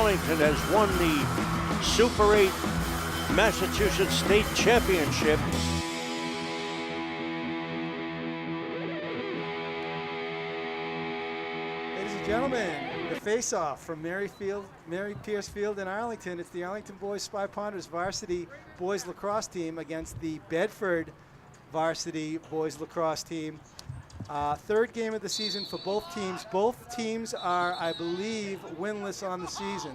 Arlington has won the Super 8 Massachusetts State Championship. Ladies and gentlemen, the face-off from Mary Pierce Field in Arlington. It's the Arlington Boys Spy Ponders varsity boys lacrosse team against the Bedford varsity boys lacrosse team. Third game of the season for both teams. Both teams are, I believe, winless on the season.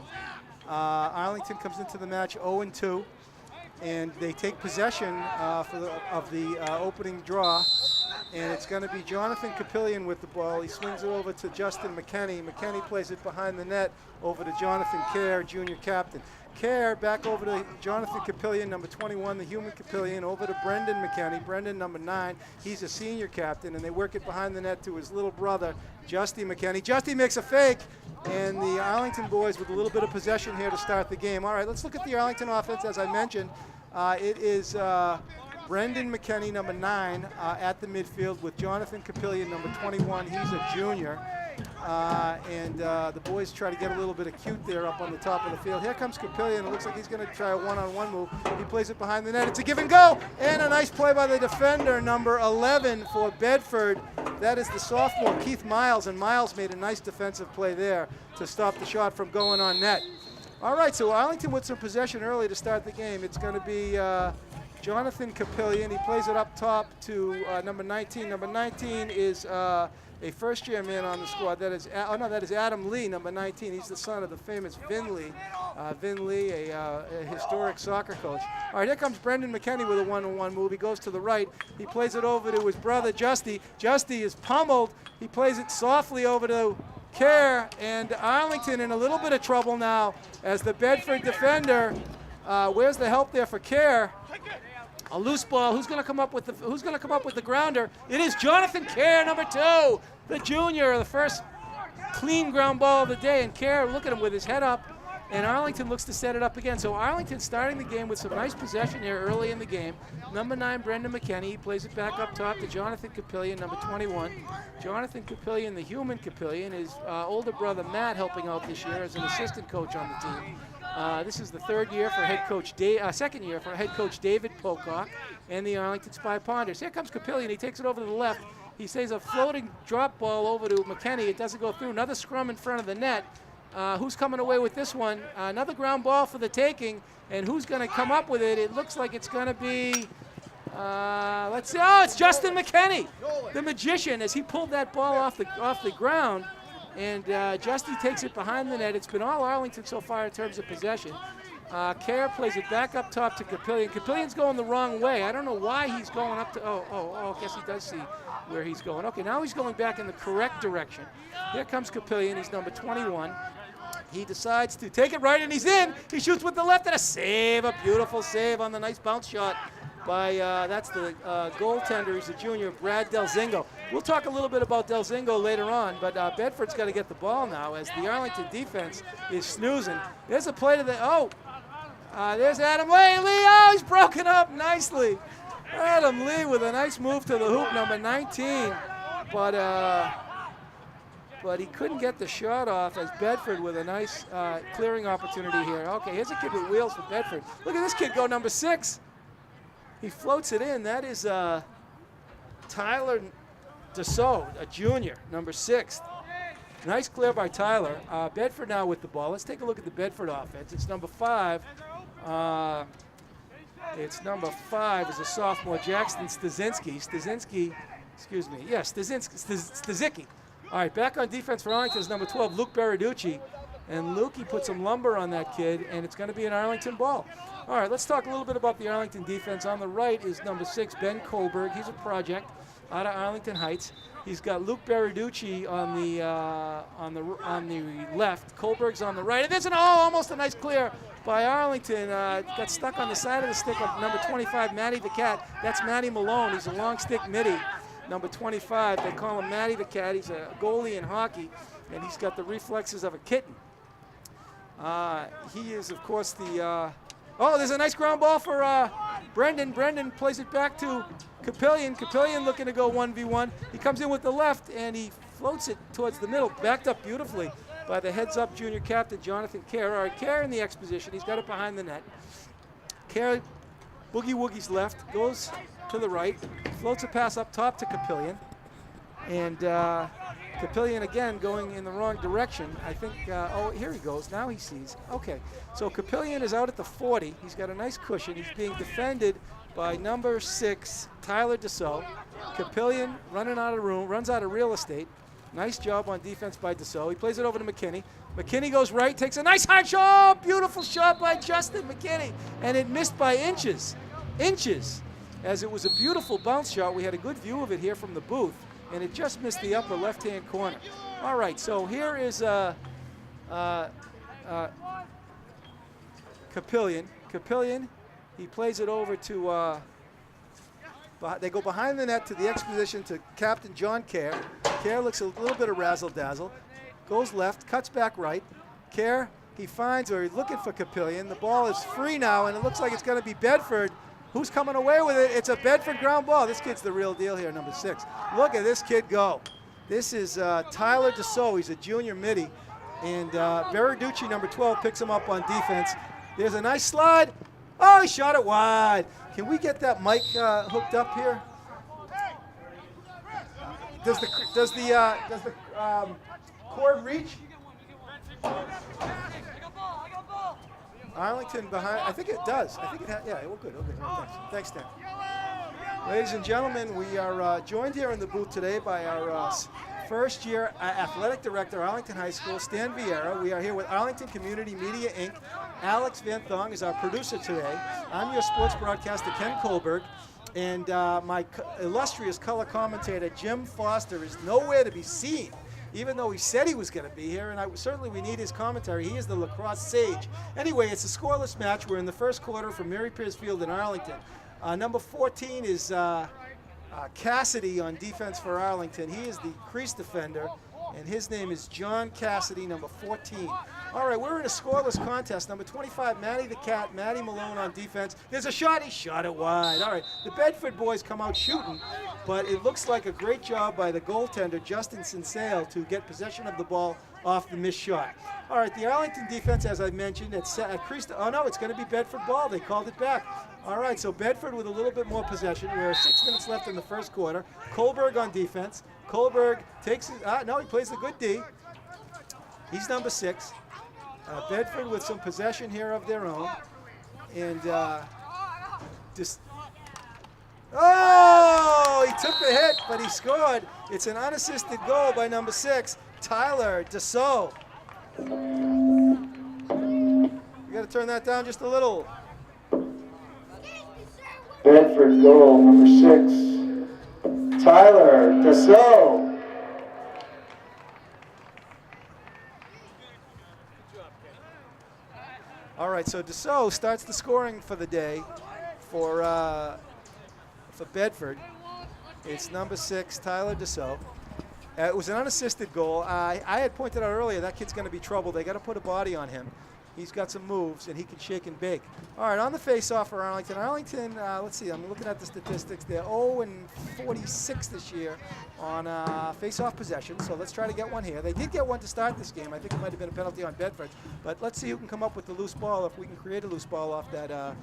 Arlington comes into the match 0-2, and they take possession of the opening draw. And it's going to be Jonathan Capillion with the ball. He swings it over to Justin McKenney. McKenney plays it behind the net over to Jonathan Kerr, junior captain. Kerr back over to Jonathan Capillion, number 21, the human Capillion, over to Brendan McKenney. Brendan, number 9, he's a senior captain, and they work it behind the net to his little brother, Justy McKenney. Justy makes a fake, and the Arlington boys with a little bit of possession here to start the game. All right, let's look at the Arlington offense. As I mentioned, it is Brendan McKenney, number 9, at the midfield with Jonathan Capillion, number 21. He's a junior. And the boys try to get a little bit of cute there up on the top of the field. Here comes Capillion. It looks like he's going to try a one-on-one move. He plays it behind the net. It's a give and go. And a nice play by the defender, number 11 for Bedford. That is the sophomore, Keith Miles. And Miles made a nice defensive play there to stop the shot from going on net. All right, so Arlington with some possession early to start the game. It's going to be Jonathan Capillion. He plays it up top to number 19. Number 19 is a first-year man on the squad. That is, that is Adam Lee, number 19. He's the son of the famous Vin Lee. Vin Lee, a historic soccer coach. All right, here comes Brendan McKenney with a one-on-one move. He goes to the right. He plays it over to his brother, Justy. Justy is pummeled. He plays it softly over to Kerr, and Arlington in a little bit of trouble now as the Bedford defender. Where's the help there for Kerr? A loose ball. Who's going to come up with the grounder? It is Jonathan Kerr, number 2, the junior, the first clean ground ball of the day. And Kerr, look at him with his head up. And Arlington looks to set it up again. So Arlington starting the game with some nice possession here early in the game. Number 9, Brendan McKenney. He plays it back up top to Jonathan Capillion, number 21. Jonathan Capillion, the human Capillion, his older brother Matt helping out this year as an assistant coach on the team. This is the second year for head coach David Pocock and the Arlington Spy Ponders. Here comes Capillion. He takes it over to the left. He says a floating drop ball over to McKenney. It doesn't go through. Another scrum in front of the net. Who's coming away with this one? Another ground ball for the taking. And who's going to come up with it? It looks like it's going to be, let's see. Oh, it's Justin McKenney, the magician, as he pulled that ball off the ground. And Justy takes it behind the net. It's been all Arlington so far in terms of possession. Kerr plays it back up top to Capillion. Capillion's going the wrong way. I don't know why he's going up to, I guess he does see where he's going. Okay, now he's going back in the correct direction. Here comes Capillion. He's number 21. He decides to take it right, and he's in. He shoots with the left, and a save, a beautiful save on the nice bounce shot by, that's the goaltender. He's a junior, Brad Delzingo. We'll talk a little bit about Delzingo later on, but Bedford's got to get the ball now as the Arlington defense is snoozing. There's a play to the, there's Adam Lee. Oh, he's broken up nicely. Adam Lee with a nice move to the hoop, number 19. But he couldn't get the shot off as Bedford with a nice clearing opportunity here. Okay, here's a kid with wheels for Bedford. Look at this kid go, number 6. He floats it in. That is Tyler Desault, a junior, number 6. Nice clear by Tyler. Bedford now with the ball. Let's take a look at the Bedford offense. It's number 5. It's number 5 is a sophomore, Jackson Stazinski. Stazicki. All right, back on defense for Arlington is number 12, Luke Baraducci. And Luke, he put some lumber on that kid, and it's going to be an Arlington ball. All right, let's talk a little bit about the Arlington defense. On the right is number 6, Ben Kohlberg. He's a project out of Arlington Heights. He's got Luke Baraducci on the left. Kohlberg's on the right. And there's almost a nice clear by Arlington. Got stuck on the side of the stick of number 25, Matty the Cat. That's Matty Malone. He's a long stick midi. Number 25, they call him Matty the Cat. He's a goalie in hockey, and he's got the reflexes of a kitten. He is, of course, the... there's a nice ground ball for Brendan. Brendan plays it back to Capillion. Capillion looking to go 1v1. He comes in with the left, and he floats it towards the middle. Backed up beautifully by the heads-up junior captain, Jonathan Kerr. All right, Kerr in the X position. He's got it behind the net. Kerr boogie-woogies left, goes to the right, floats a pass up top to Kapillion. And Kapillion again going in the wrong direction. I think, oh, here he goes. Now he sees. Okay, so Kapillion is out at the 40. He's got a nice cushion. He's being defended by number 6, Tyler Dussault. Kapillion running out of room, runs out of real estate. Nice job on defense by Dussault. He plays it over to McKinney. McKinney goes right, takes a nice high shot. Beautiful shot by Justin McKinney. And it missed by inches. Inches. As it was a beautiful bounce shot. We had a good view of it here from the booth. And it just missed the upper left-hand corner. All right, so here is Kapillion. Kapillion, he plays it over to, they go behind the net to the X position to Captain John Kerr. Kerr looks a little bit of razzle-dazzle, goes left, cuts back right. Kerr, he finds, or he's looking for Kapillion. The ball is free now, and it looks like it's going to be Bedford. Who's coming away with it? It's a Bedford ground ball. This kid's the real deal here, number 6. Look at this kid go. This is Tyler Dussault. He's a junior midi. And Verducci, number 12, picks him up on defense. There's a nice slide. Oh, he shot it wide. Can we get that mic hooked up here? Does the cord reach? Arlington behind. I think it does. I think it has. Yeah, we're good. Okay. Thanks, Stan. Ladies and gentlemen, we are joined here in the booth today by our first-year athletic director, Arlington High School, Stan Vieira. We are here with Arlington Community Media, Inc. Alex Van Thong is our producer today. I'm your sports broadcaster, Ken Kohlberg. And my illustrious color commentator, Jim Foster, is nowhere to be seen, even though he said he was going to be here, and certainly we need his commentary. He is the lacrosse sage. Anyway, it's a scoreless match. We're in the first quarter from Mary Pierce Field in Arlington. Number 14 is Cassidy on defense for Arlington. He is the crease defender, and his name is John Cassidy, number 14. All right, we're in a scoreless contest. Number 25, Matty the Cat, Matty Malone on defense. There's a shot. He shot it wide. All right, the Bedford boys come out shooting, but it looks like a great job by the goaltender, Justin Sinsale, to get possession of the ball off the missed shot. All right, the Arlington defense, as I mentioned, it's creased. Oh, no, it's going to be Bedford ball. They called it back. All right, so Bedford with a little bit more possession. There are 6 minutes left in the first quarter. Kohlberg on defense. Kohlberg takes it. No, he plays a good D. He's number 6. Bedford with some possession here of their own. And oh, he took the hit, but he scored. It's an unassisted goal by number 6, Tyler Dussault. You got to turn that down just a little. Bedford goal, number 6, Tyler Dussault. All right, so Dussault starts the scoring for the day for Bedford. It's number 6, Tyler Dussault. It was an unassisted goal. I had pointed out earlier that kid's going to be trouble. They got to put a body on him. He's got some moves, and he can shake and bake. All right, on the face-off for Arlington. Arlington, let's see, I'm looking at the statistics. They're 0-46 this year on face-off possession, so let's try to get one here. They did get one to start this game. I think it might have been a penalty on Bedford, but let's see who can come up with the loose ball, if we can create a loose ball off that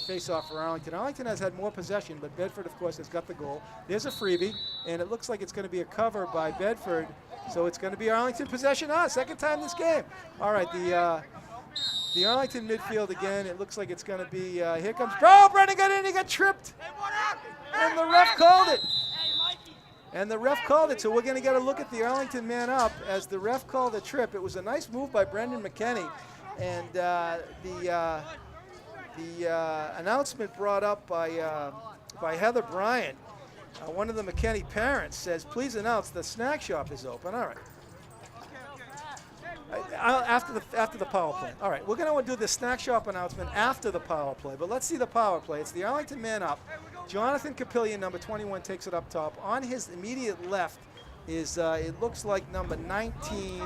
face-off for Arlington. Arlington has had more possession, but Bedford, of course, has got the goal. There's a freebie, and it looks like it's going to be a cover by Bedford, so it's going to be Arlington possession. Second time this game. All right, the Arlington midfield again. It looks like it's going to be, here comes, Brendan got in, he got tripped. And the ref called it. And the ref called it, so we're going to get a look at the Arlington man up as the ref called a trip. It was a nice move by Brendan McKinney. And the announcement brought up by Heather Bryant, one of the McKinney parents, says, please announce the snack shop is open. All right. After the power play. All right, we're going to do the snack shop announcement after the power play, but let's see the power play. It's the Arlington man up. Jonathan Kapillion, number 21, takes it up top. On his immediate left is, it looks like number 19,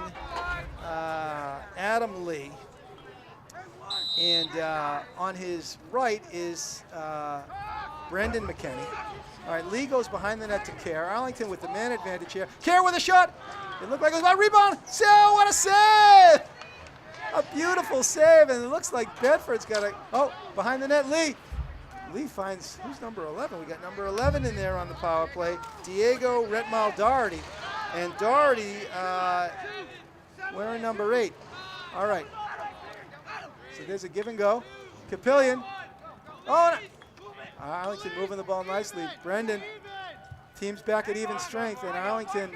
Adam Lee. And on his right is Brendan McKinney. All right, Lee goes behind the net to Kerr. Arlington with the man advantage here. Kerr with a shot. It looked like it was about a rebound. So what a save! A beautiful save, and it looks like Bedford's got a, oh, behind the net, Lee. Lee finds, who's number 11? We got number 11 in there on the power play, Diego Retmal Doherty. And Doherty wearing number 8. All right. So there's a give and go. Capillion. Oh, no. Arlington moving the ball nicely. Brendan, team's back at even strength, and Arlington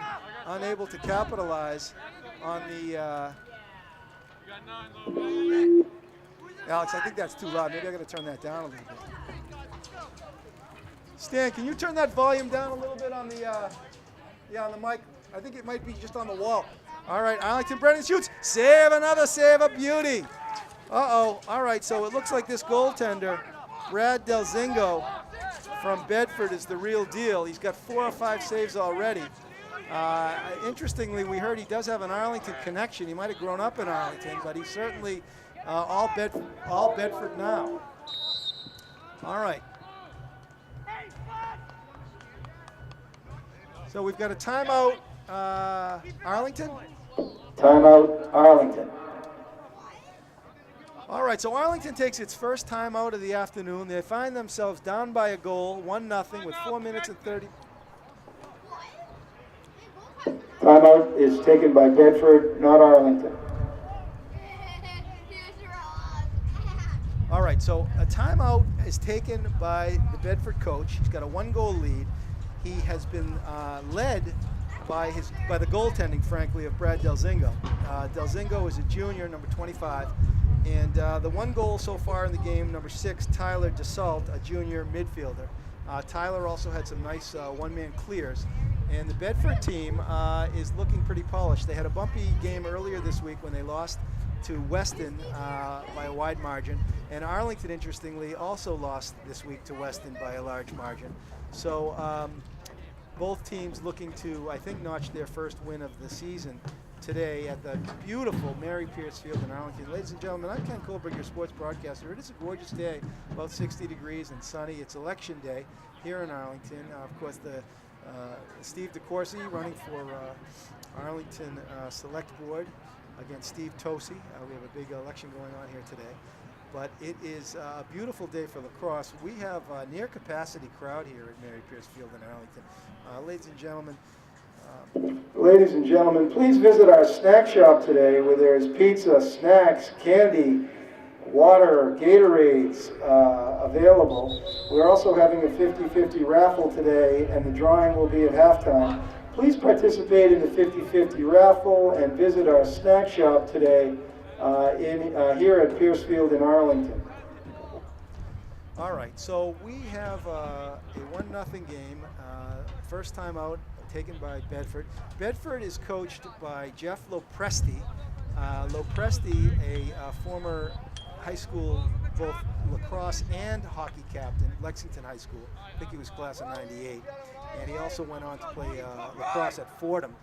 unable to capitalize on the. Alex, I think that's too loud. Maybe I got to turn that down a little bit. Stan, can you turn that volume down a little bit on the, on the mic? I think it might be just on the wall. All right, Arlington, Brendan shoots. Save, another save, a beauty. Uh-oh. All right, so it looks like this goaltender, Brad Delzingo from Bedford, is the real deal. He's got 4 or 5 saves already. Interestingly, we heard he does have an Arlington connection. He might have grown up in Arlington, but he's certainly all Bedford now. All right. So we've got a timeout, Arlington. Timeout, Arlington. All right, so Arlington takes its first timeout of the afternoon. They find themselves down by a goal, 1-0, with 4 minutes and 30. Timeout is taken by Bedford, not Arlington. All right, so a timeout is taken by the Bedford coach. He's got a 1-goal lead. He has been led by the goaltending, frankly, of Brad Delzingo. Delzingo is a junior, number 25, and the 1 goal so far in the game, number 6, Tyler DeSalt, a junior midfielder. Tyler also had some nice one-man clears, and the Bedford team is looking pretty polished. They had a bumpy game earlier this week when they lost to Weston by a wide margin, and Arlington, interestingly, also lost this week to Weston by a large margin. So both teams looking to, I think, notch their first win of the season today at the beautiful Mary Pierce Field in Arlington. Ladies and gentlemen, I'm Ken Kohlberg, your sports broadcaster. It is a gorgeous day, about 60 degrees and sunny. It's election day here in Arlington. Of course, the Steve DeCourcy running for Arlington Select Board against Steve Tosi. We have a big election going on here today. But it is a beautiful day for lacrosse. We have a near capacity crowd here at Mary Pierce Field in Arlington. Ladies and gentlemen, please visit our snack shop today where there's pizza, snacks, candy, water, Gatorades available. We're also having a 50-50 raffle today, and the drawing will be at halftime. Please participate in the 50-50 raffle and visit our snack shop today here at Pierce Field in Arlington. All right, so we have a 1-0 game. First time out taken by Bedford. Bedford is coached by Jeff Lopresti. Lopresti, a former high school, both lacrosse and hockey captain, Lexington High School. I think he was class of '98. And he also went on to play lacrosse at Fordham,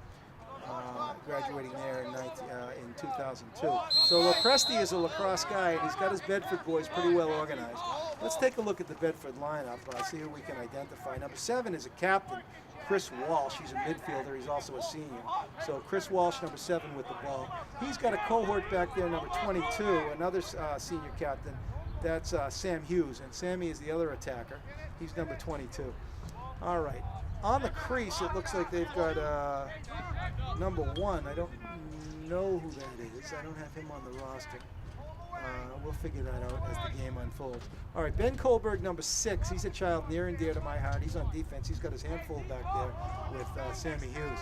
graduating there in 2002. So Lopresti is a lacrosse guy, and he's got his Bedford boys pretty well organized. Let's take a look at the Bedford lineup, see who we can identify. Number 7 is a captain, Chris Walsh. He's a midfielder. He's also a senior. So Chris Walsh, number 7 with the ball. He's got a cohort back there, number 22, another senior captain. That's Sam Hughes, and Sammy is the other attacker. He's number 22. All right. On the crease, it looks like they've got number 1. I don't know who that is. I don't have him on the roster. We'll figure that out as the game unfolds. All right, Ben Kohlberg, number 6. He's a child near and dear to my heart. He's on defense. He's got his handful back there with Sammy Hughes.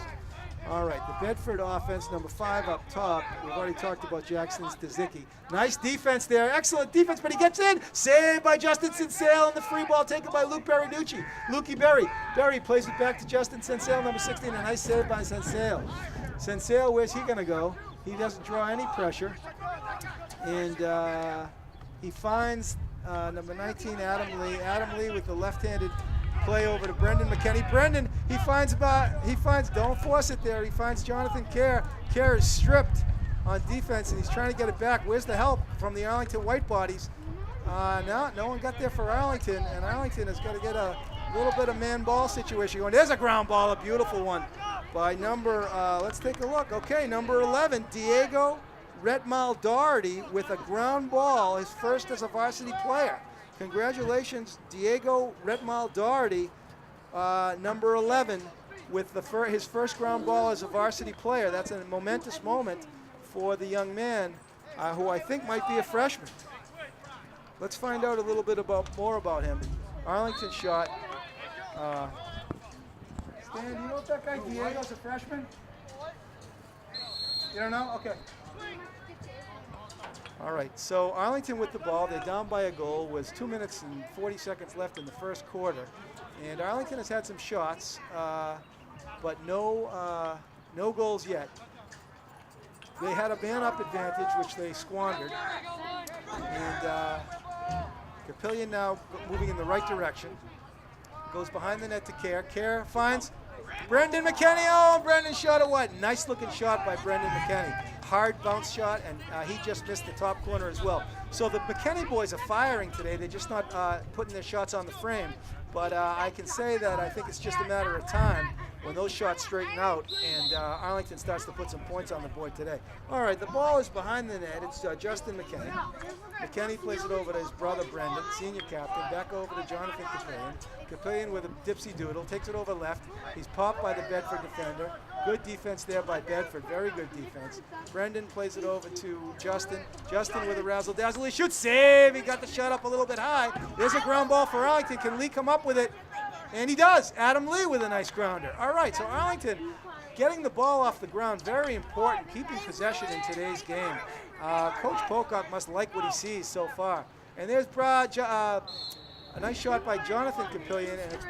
All right, the Bedford Offense, number 5 up top. We've already talked about Jackson Stazicki. Nice defense there. Excellent defense, but he gets in. Saved by Justin Sinsale, and the free ball taken by Luke Berrinucci. Lukey Berry. Berry plays it back to Justin Sinsale, number 16. A nice save by Sinsale. Sinsale, where's he going to go? He doesn't draw any pressure. And he finds number 19, Adam Lee. Adam Lee with the left-handed play over to Brendan McKenney. Brendan, he finds, don't force it there, he finds Jonathan Kerr. Kerr is stripped on defense, and he's trying to get it back. Where's the help from the Arlington White Bodies? No one got there for Arlington, and Arlington has got to get a A little bit of man ball situation going. There's a ground ball, a beautiful one by number, let's take a look. Okay, number 11, Diego Retmal Doherty with a ground ball, his first as a varsity player. Congratulations, Diego Retmal Doherty, number 11, with his first ground ball as a varsity player. That's a momentous moment for the young man, who I think might be a freshman. Let's find out a little bit more about him. Arlington shot. Stan, do you know if that guy Diego's a freshman? You don't know? Okay. All right, so Arlington with the ball. They're down by a goal. Was 2 minutes and 40 seconds left in the first quarter. And Arlington has had some shots, but no goals yet. They had a man-up advantage, which they squandered. And Capillion now moving in the right direction. Goes behind the net to Kerr. Kerr finds Brendan McKenney. Oh, Brendan shot a what? Nice looking shot by Brendan McKenney. Hard bounce shot, and he just missed the top corner as well. So the McKenney boys are firing today. They're just not putting their shots on the frame. But I can say that I think it's just a matter of time when those shots straighten out and Arlington starts to put some points on the board today. All right, the ball is behind the net. It's Justin McKenney. McKenney plays it over to his brother Brendan, senior captain, back over to Jonathan Capillion. Capillion with a dipsy doodle, takes it over left. He's popped by the Bedford defender. Good defense there by Bedford, very good defense. Brendan plays it over to Justin. Justin with a razzle-dazzle. He shoots, save. He got the shot up a little bit high. There's a ground ball for Arlington. Can Lee come up with it? And he does. Adam Lee with a nice grounder. All right, so Arlington getting the ball off the ground, very important, keeping possession in today's game. Coach Pocock must like what he sees so far. And there's a nice shot by Jonathan Capillion, and it's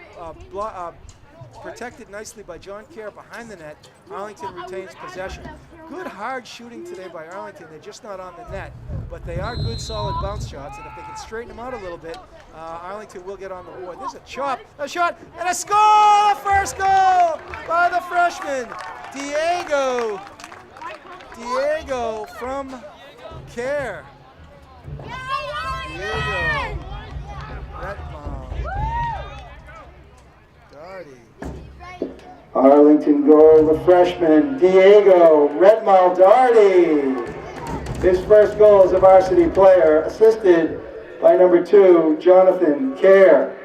protected nicely by John Kerr behind the net. Arlington retains possession. Good hard shooting today by Arlington. They're just not on the net, but they are good solid bounce shots, and if they can straighten them out a little bit, Arlington will get on the board. There's a shot, and a score! First goal by the freshman, Diego from Kerr. Diego Retmal Doherty. Arlington goal, the freshman, Diego Retmal Doherty. His first goal as a varsity player, assisted by number 2, Jonathan Kerr.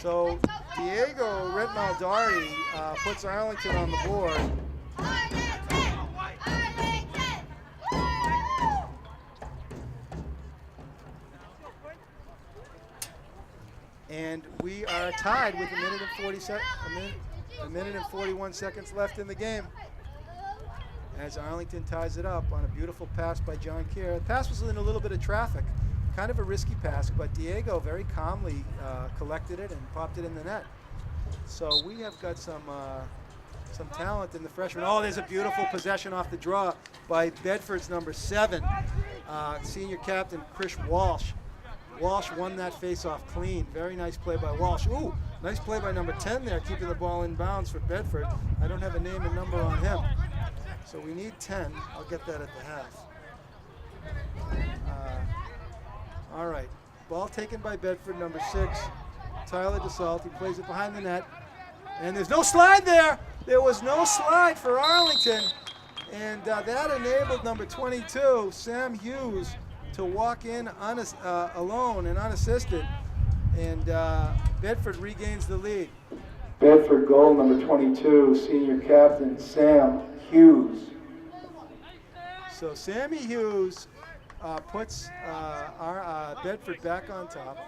So Diego Retmal Doherty puts Arlington on the board. And we are tied with a minute and 41 seconds left in the game, as Arlington ties it up on a beautiful pass by John Kerr. The pass was in a little bit of traffic, kind of a risky pass, but Diego very calmly collected it and popped it in the net. So we have got some talent in the freshman. Oh, there's a beautiful possession off the draw by Bedford's number 7, senior captain Chris Walsh. Walsh won that face-off clean. Very nice play by Walsh. Ooh, nice play by number 10 there, keeping the ball in bounds for Bedford. I don't have a name and number on him. So we need 10. I'll get that at the half. All right. Ball taken by Bedford, number 6. Tyler DeSalt. He plays it behind the net. And there's no slide there. There was no slide for Arlington. And that enabled number 22, Sam Hughes, to walk in alone and unassisted, and Bedford regains the lead. Bedford goal, number 22, senior captain Sam Hughes. So Sammy Hughes puts Bedford back on top.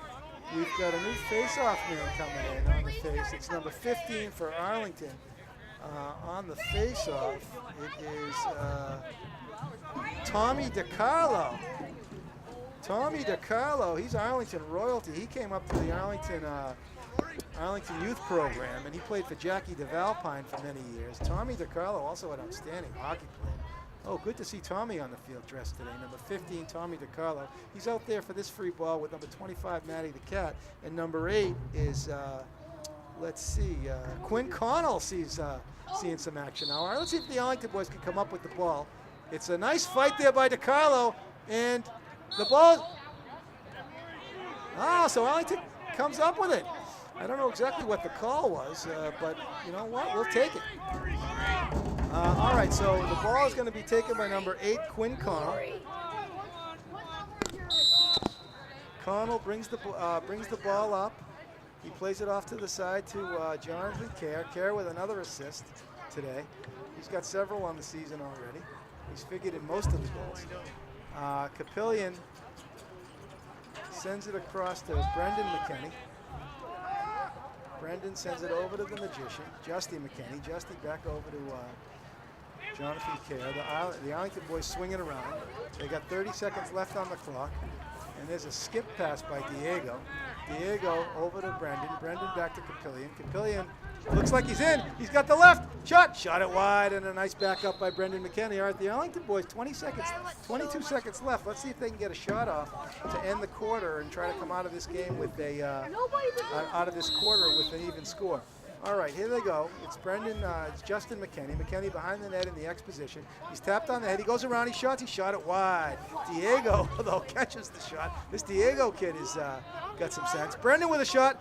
We've got a new face-off man coming in on the face. It's number 15 for Arlington. On the face-off, it is Tommy DiCarlo. Tommy DiCarlo, he's Arlington royalty. He came up to the Arlington youth program, and he played for Jackie DeValpine for many years. Tommy DiCarlo, also an outstanding hockey player. Oh, good to see Tommy on the field dressed today. Number 15, Tommy DiCarlo. He's out there for this free ball with number 25, Matty the Cat, and number 8 is, let's see, Quinn Connell seeing some action now. All right, let's see if the Arlington boys can come up with the ball. It's a nice fight there by DiCarlo, and The ball. Ah, so Arlington comes up with it. I don't know exactly what the call was, but you know what? We'll take it. All right, so the ball is going to be taken by number 8, Quinn Connell. Connell brings the ball up. He plays it off to the side to Jonathan Kerr. Kerr with another assist today. He's got several on the season already. He's figured in most of the goals. Capillion sends it across to Brendan McKinney. Brendan sends it over to the magician, Justy McKinney. Justy back over to Jonathan Kerr. The Arlington boys swinging around. They got 30 seconds left on the clock. And there's a skip pass by Diego. Diego over to Brendan. Brendan back to Capillion. Capillion looks like he's in. He's got the left shot. Shot it wide, and a nice backup by Brendan McKinney. All right, the Arlington boys, 22 seconds left. Let's see if they can get a shot off to end the quarter and try to come out of this game with out of this quarter with an even score. All right, here they go. It's Brendan, it's Justin McKinney. McKinney behind the net in the X position. He's tapped on the head. He goes around, he shots, he shot it wide. Diego, though, catches the shot. This Diego kid has got some sense. Brendan with a shot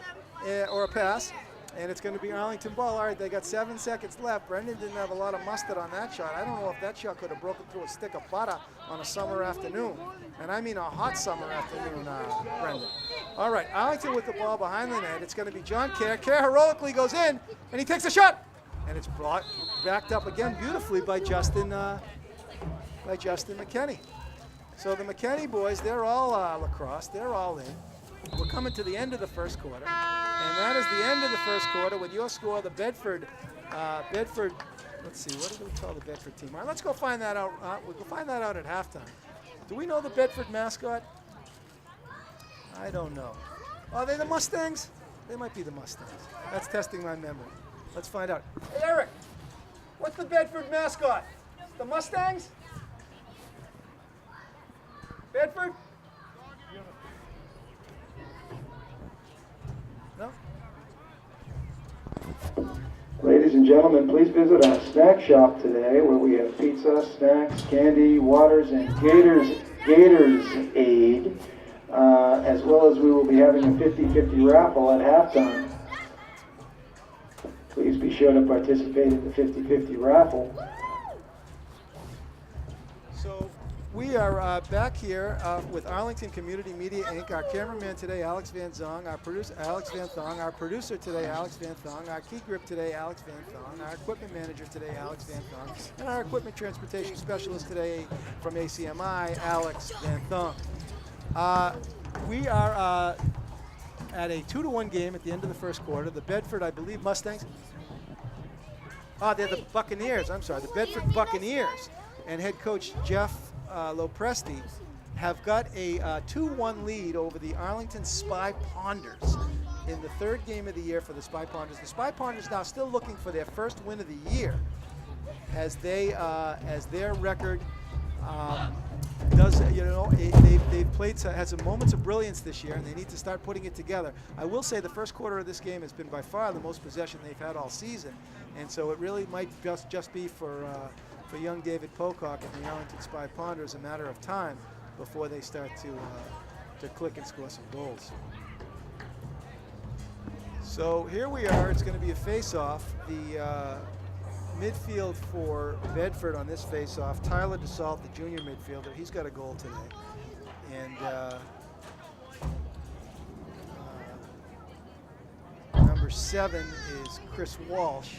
or a pass, and it's going to be Arlington ball. All right, they got 7 seconds left. Brendan didn't have a lot of mustard on that shot. I don't know if that shot could have broken through a stick of butter on a summer afternoon. And I mean a hot summer afternoon, Brendan. All right, Arlington with the ball behind the net. It's going to be John Kerr. Kerr heroically goes in, and he takes a shot. And it's backed up again beautifully by Justin McKinney. So the McKinney boys, they're all lacrosse. They're all in. We're coming to the end of the first quarter. And that is the end of the first quarter with your score, the Bedford, let's see, what do we call the Bedford team? All right, let's go find that out. We'll go find that out at halftime. Do we know the Bedford mascot? I don't know. Are they the Mustangs? They might be the Mustangs. That's testing my memory. Let's find out. Hey, Eric, what's the Bedford mascot? The Mustangs? Bedford? No? Ladies and gentlemen, please visit our snack shop today where we have pizza, snacks, candy, waters, and Gators Aid, as well as we will be having a 50-50 raffle at halftime. Please be sure to participate in the 50-50 raffle. So we are back here with Arlington Community Media, Inc. Our cameraman today, Alex Van Zong. Our producer, Alex Van Thong. Our producer today, Alex Van Thong. Our key grip today, Alex Van Thong. Our equipment manager today, Alex Van Thong. And our equipment transportation specialist today from ACMi, Alex Van Thong. We are at a 2-1 game at the end of the first quarter. The Bedford, I believe, Mustangs. They're the Buccaneers. I'm sorry, the Bedford Buccaneers. And head coach Jeff Lopresti have got a 2-1 lead over the Arlington Spy Ponders in the third game of the year for the Spy Ponders. The Spy Ponders now still looking for their first win of the year, as their record does. They've played, had some moments of brilliance this year, and they need to start putting it together. I will say the first quarter of this game has been by far the most possession they've had all season, and so it really might just be for young David Pocock and the Arlington Spy Ponders a matter of time before they start to click and score some goals. So here we are. It's going to be a face-off. The midfield for Bedford on this face-off, Tyler DeSalt, the junior midfielder, he's got a goal today. And number 7 is Chris Walsh.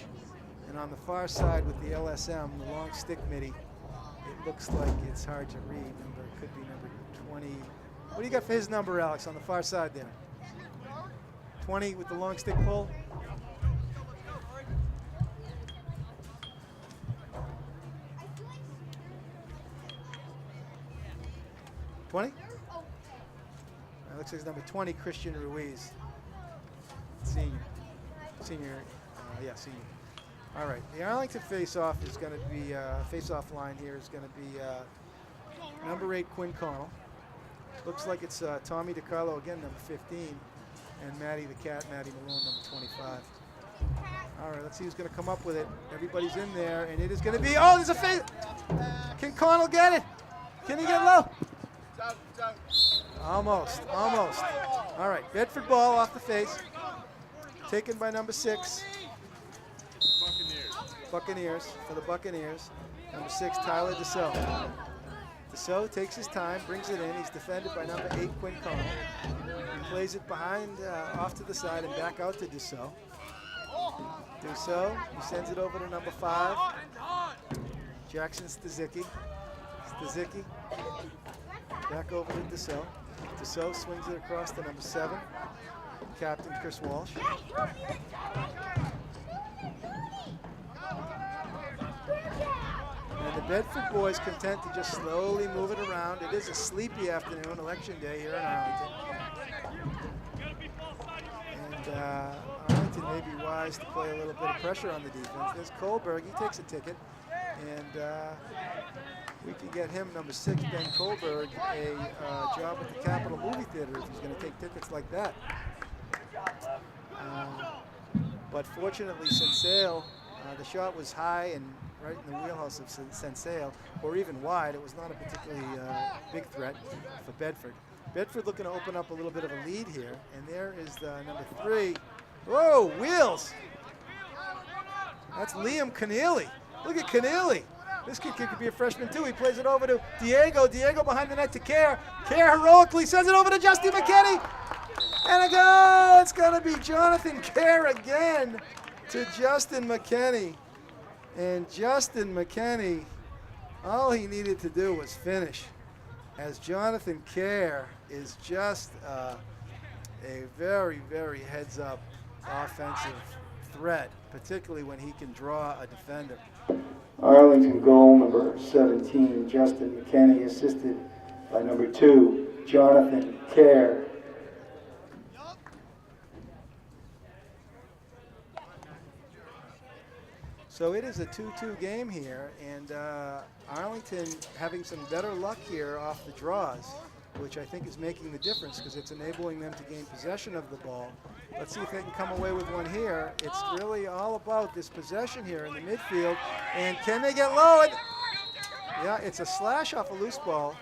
And on the far side with the LSM, the long stick midi, it looks like it's hard to read. It could be number 20. What do you got for his number, Alex, on the far side there? 20 with the long stick pull. That looks like it's number 20, Christian Ruiz, senior. Senior. All right, the Arlington face-off is going to be, face-off line here is going to be number 8, Quinn Connell. Looks like it's Tommy DiCarlo, again, number 15, and Maddie the Cat, Maddie Malone, number 25. All right, let's see who's going to come up with it. Everybody's in there, and it is going to be, there's a face. Can Connell get it? Can he get low? Almost. All right, Bedford ball off the face. Taken by number 6. Buccaneers for the Buccaneers. Number 6, Tyler Dussault. Dussault takes his time, brings it in. He's defended by number 8, Quinn Connell. He plays it behind, off to the side and back out to Dussault. Dussault, he sends it over to number 5, Jackson Stazicki. Stazicki, back over to Dussault. Dussault swings it across to number 7, Captain Chris Walsh. And the Bedford boys content to just slowly move it around. It is a sleepy afternoon, election day here in Arlington. And Arlington may be wise to play a little bit of pressure on the defense. There's Kohlberg, he takes a ticket. And we can get him, number 6, Ben Kohlberg, a job at the Capitol Movie Theater if he's going to take tickets like that. But fortunately, Sensale, the shot was high and right in the wheelhouse of Sensale, or even wide. It was not a particularly big threat for Bedford. Bedford looking to open up a little bit of a lead here, and there is number 3. Whoa, wheels! That's Liam Keneally. Look at Keneally. This kid could be a freshman too. He plays it over to Diego. Diego behind the net to Kerr. Kerr heroically sends it over to Justin McKinney. And a goal! It's going to be Jonathan Kerr again to Justin McKinney. And Justin McKinney, all he needed to do was finish, as Jonathan Kerr is just a very, very heads-up offensive threat, particularly when he can draw a defender. Arlington goal number 17, Justin McKinney, assisted by number 2, Jonathan Kerr. So it is a 2-2 game here, and Arlington having some better luck here off the draws, which I think is making the difference because it's enabling them to gain possession of the ball. Let's see if they can come away with one here. It's really all about this possession here in the midfield. And can they get low? Yeah, it's a slash off a loose ball.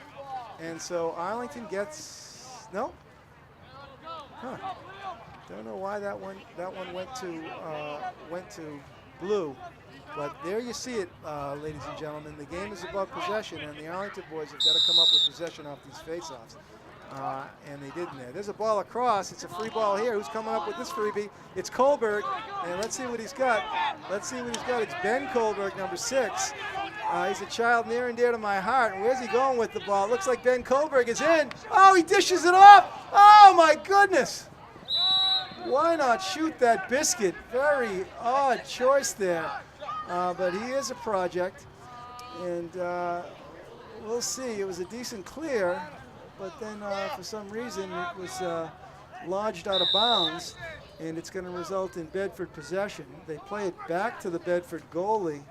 And so Arlington gets, no? Huh. Don't know why that one went to blue. But there you see it, ladies and gentlemen. The game is about possession, and the Arlington boys have got to come up with possession off these face-offs. And they didn't there. There's a ball across. It's a free ball here. Who's coming up with this freebie? It's Kohlberg, and let's see what he's got. Let's see what he's got. It's Ben Kohlberg, number 6. He's a child near and dear to my heart. And where's he going with the ball? It looks like Ben Kohlberg is in. Oh, he dishes it off. Oh, my goodness. Why not shoot that biscuit? Very odd choice there. But he is a project, and we'll see. It was a decent clear, but then for some reason it was lodged out of bounds, and it's going to result in Bedford possession. They play it back to the Bedford goalie,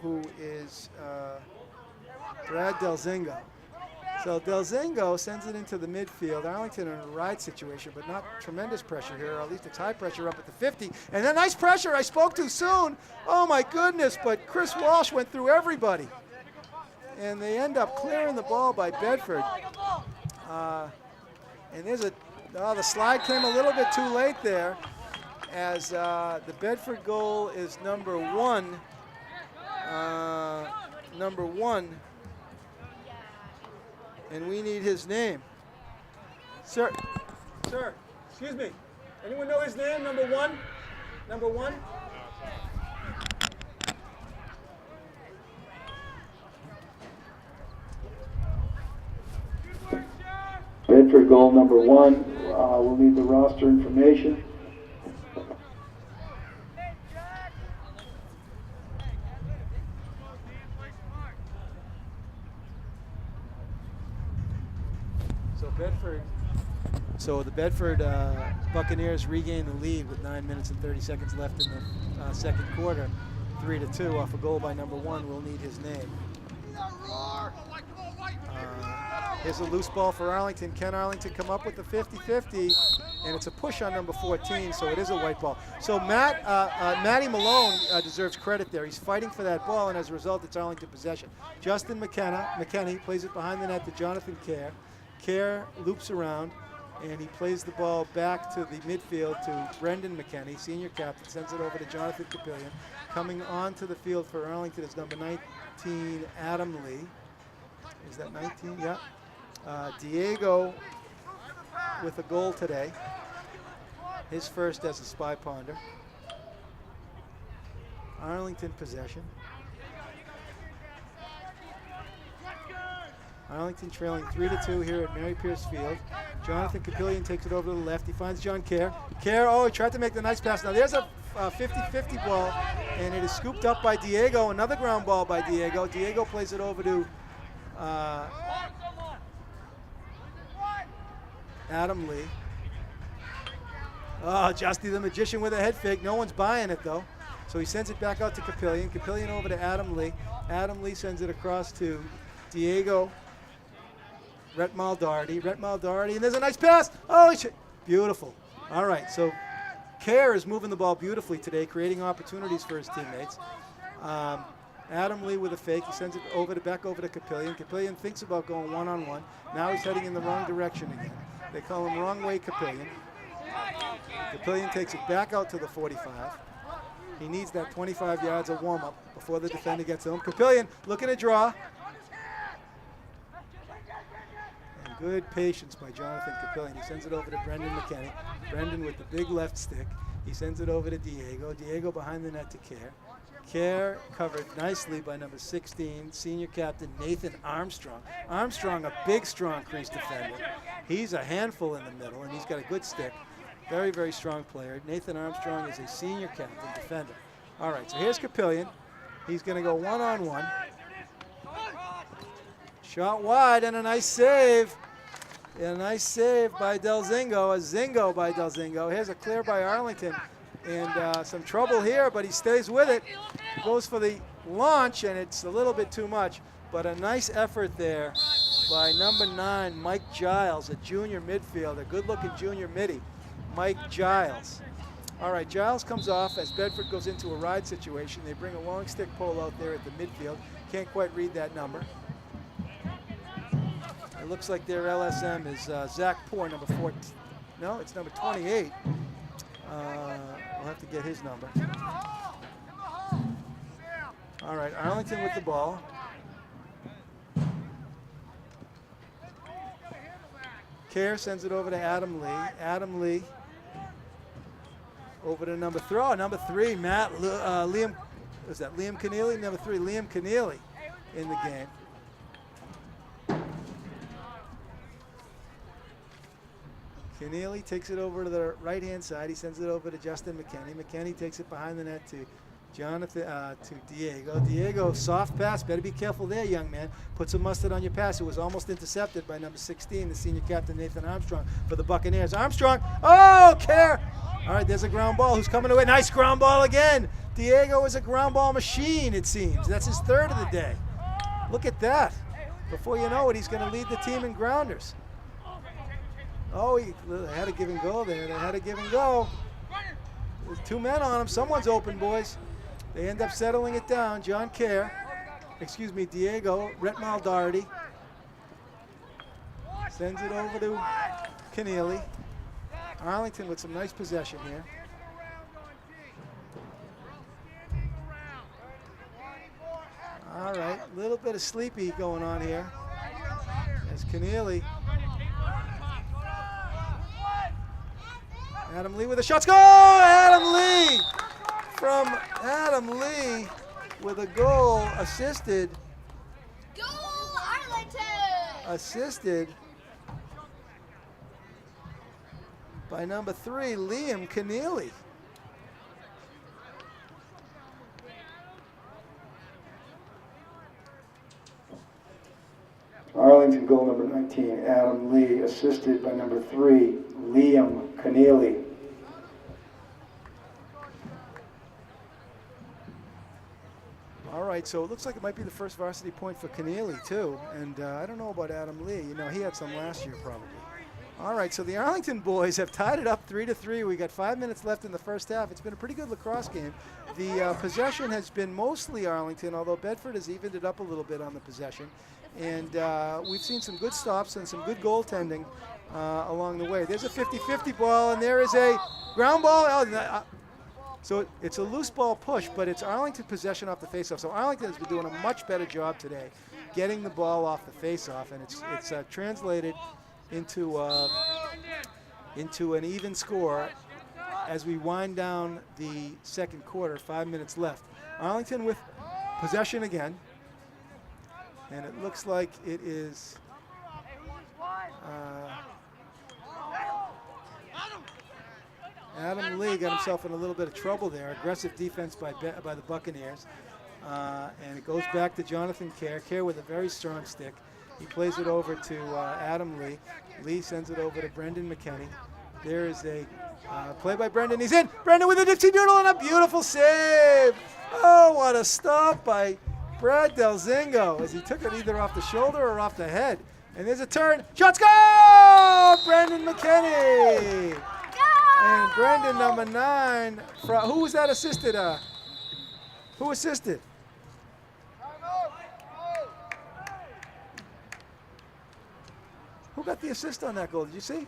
who is Brad Delzingo. So Delzingo sends it into the midfield. Arlington in a ride situation, but not tremendous pressure here, or at least it's high pressure up at the 50. And then nice pressure, I spoke too soon. Oh my goodness, but Chris Walsh went through everybody. And they end up clearing the ball by Bedford. And there's the slide came a little bit too late there, as the Bedford goal is number 1. Number 1. And we need his name. Sir, excuse me. Anyone know his name, number 1? Number 1? Bedford goal number 1. We'll need the roster information. So the Bedford Buccaneers regain the lead with 9 minutes and 30 seconds left in the second quarter, 3-2 off a goal by number 1. We'll need his name. Here's a loose ball for Arlington. Can Arlington come up with the 50-50? and it's a push on number 14, so it is a white ball. So Matty Malone deserves credit there. He's fighting for that ball, and as a result, it's Arlington possession. Justin McKenney plays it behind the net to Jonathan Kerr. Kerr loops around, and he plays the ball back to the midfield to Brendan McKenney, senior captain, sends it over to Jonathan Capillion. Coming onto the field for Arlington is number 19, Adam Lee. Is that 19? Yeah. Diego with a goal today. His first as a Spy Ponder. Arlington possession. Arlington trailing 3-2 here at Mary Pierce Field. Jonathan Capillion takes it over to the left. He finds John Kerr. Kerr, he tried to make the nice pass. Now there's a 50-50 ball, and it is scooped up by Diego. Another ground ball by Diego. Diego plays it over to Adam Lee. Oh, Justy the Magician with a head fake. No one's buying it, though. So he sends it back out to Capillion. Capillion over to Adam Lee. Adam Lee sends it across to Diego Retmal-Doherty. Retmal-Doherty, and there's a nice pass. Oh, beautiful. All right, so Kerr is moving the ball beautifully today, creating opportunities for his teammates. Adam Lee with a fake. He sends it back over to Capillion. Capillion thinks about going one-on-one. Now he's heading in the wrong direction again. They call him wrong way Capillion. Capillion takes it back out to the 45. He needs that 25 yards of warm-up before the defender gets to him. Capillion looking to draw. And good patience by Jonathan Capillion. He sends it over to Brendan McKenney. Brendan with the big left stick. He sends it over to Diego. Diego behind the net to Kerr. Kerr covered nicely by number 16, senior captain Nathan Armstrong. Armstrong, a big, strong crease defender. He's a handful in the middle, and he's got a good stick. Very, very strong player. Nathan Armstrong is a senior captain defender. All right, so here's Capillion. He's going to go one-on-one. Shot wide, and a nice save. And a nice save by Delzingo. A zingo by Delzingo. Here's a clear by Arlington. And some trouble here, but he stays with it. Goes for the launch, and it's a little bit too much. But a nice effort there by number 9, Mike Giles, a junior midfielder. Good-looking junior middie, Mike Giles. All right, Giles comes off as Bedford goes into a ride situation. They bring a long stick pole out there at the midfield. Can't quite read that number. It looks like their LSM is Zach Poor, number 14. No, it's number 28. We'll have to get his number. All right, Arlington with the ball. Kerr sends it over to Adam Lee. Adam Lee over to number 3. Oh, number 3, Liam. Was that Liam Keneally? Number 3, Liam Keneally in the game. Keneally takes it over to the right-hand side. He sends it over to Justin McKenney. McKenney takes it behind the net to Jonathan, to Diego. Diego, soft pass. Better be careful there, young man. Put some mustard on your pass. It was almost intercepted by number 16, the senior captain, Nathan Armstrong, for the Buccaneers. Armstrong, Kerr. All right, there's a ground ball. Who's coming away? Nice ground ball again. Diego is a ground ball machine, it seems. That's his 3rd of the day. Look at that. Before you know it, he's going to lead the team in grounders. Oh, he had a give and go there. They had a give and go. There's 2 men on him. Someone's open, boys. They end up settling it down. Diego Retmal-Doherty sends it over to Keneally. Arlington with some nice possession here. All right, a little bit of sleepy going on here as Keneally. Adam Lee with a shot. Go! Adam Lee! From Adam Lee with a goal assisted. Goal, Arlington! Assisted by number 3, Liam Keneally. Arlington goal number 19, Adam Lee, assisted by number 3, Liam Keneally. All right, so it looks like it might be the first varsity point for Keneally, too. And I don't know about Adam Lee. You know, he had some last year, probably. All right, so the Arlington boys have tied it up 3-3. We got 5 minutes left in the first half. It's been a pretty good lacrosse game. The possession has been mostly Arlington, although Bedford has evened it up a little bit on the possession. And we've seen some good stops and some good goaltending along the way. There's a 50-50 ball, and there is a ground ball. So it's a loose ball push, but it's Arlington possession off the faceoff. So Arlington has been doing a much better job today getting the ball off the faceoff, and it's translated into an even score as we wind down the second quarter. 5 minutes left. Arlington with possession again, and it looks like it is Adam Lee got himself in a little bit of trouble there. Aggressive defense by the Buccaneers, and it goes back to Jonathan Kerr. Kerr with a very strong stick. He plays it over to Adam Lee. Lee sends it over to Brendan McKenney. There is a play by Brendan. He's in. Brendan with a dipsy doodle and a beautiful save. Oh, what a stop by Brad Delzingo as he took it either off the shoulder or off the head. And there's a turn. Shots go! Brendan McKenney. And Brendan, number 9. Who was that assisted? Who assisted? Who got the assist on that goal? Did you see?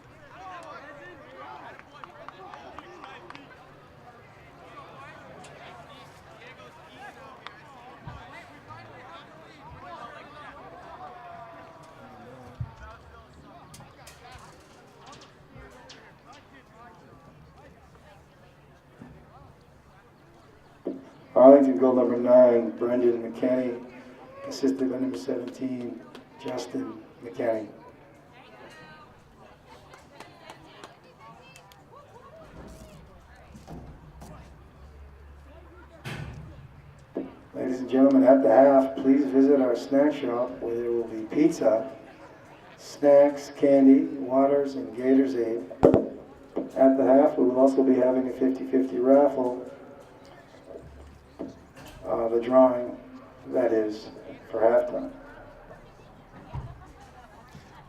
Arlington goal number 9, Brendan McKenney, assisted by number 17, Justin McKenney. Ladies and gentlemen, at the half, please visit our snack shop where there will be pizza, snacks, candy, waters, and Gators Aid. At the half, we will also be having a 50-50 raffle. The drawing, that is, for halftime.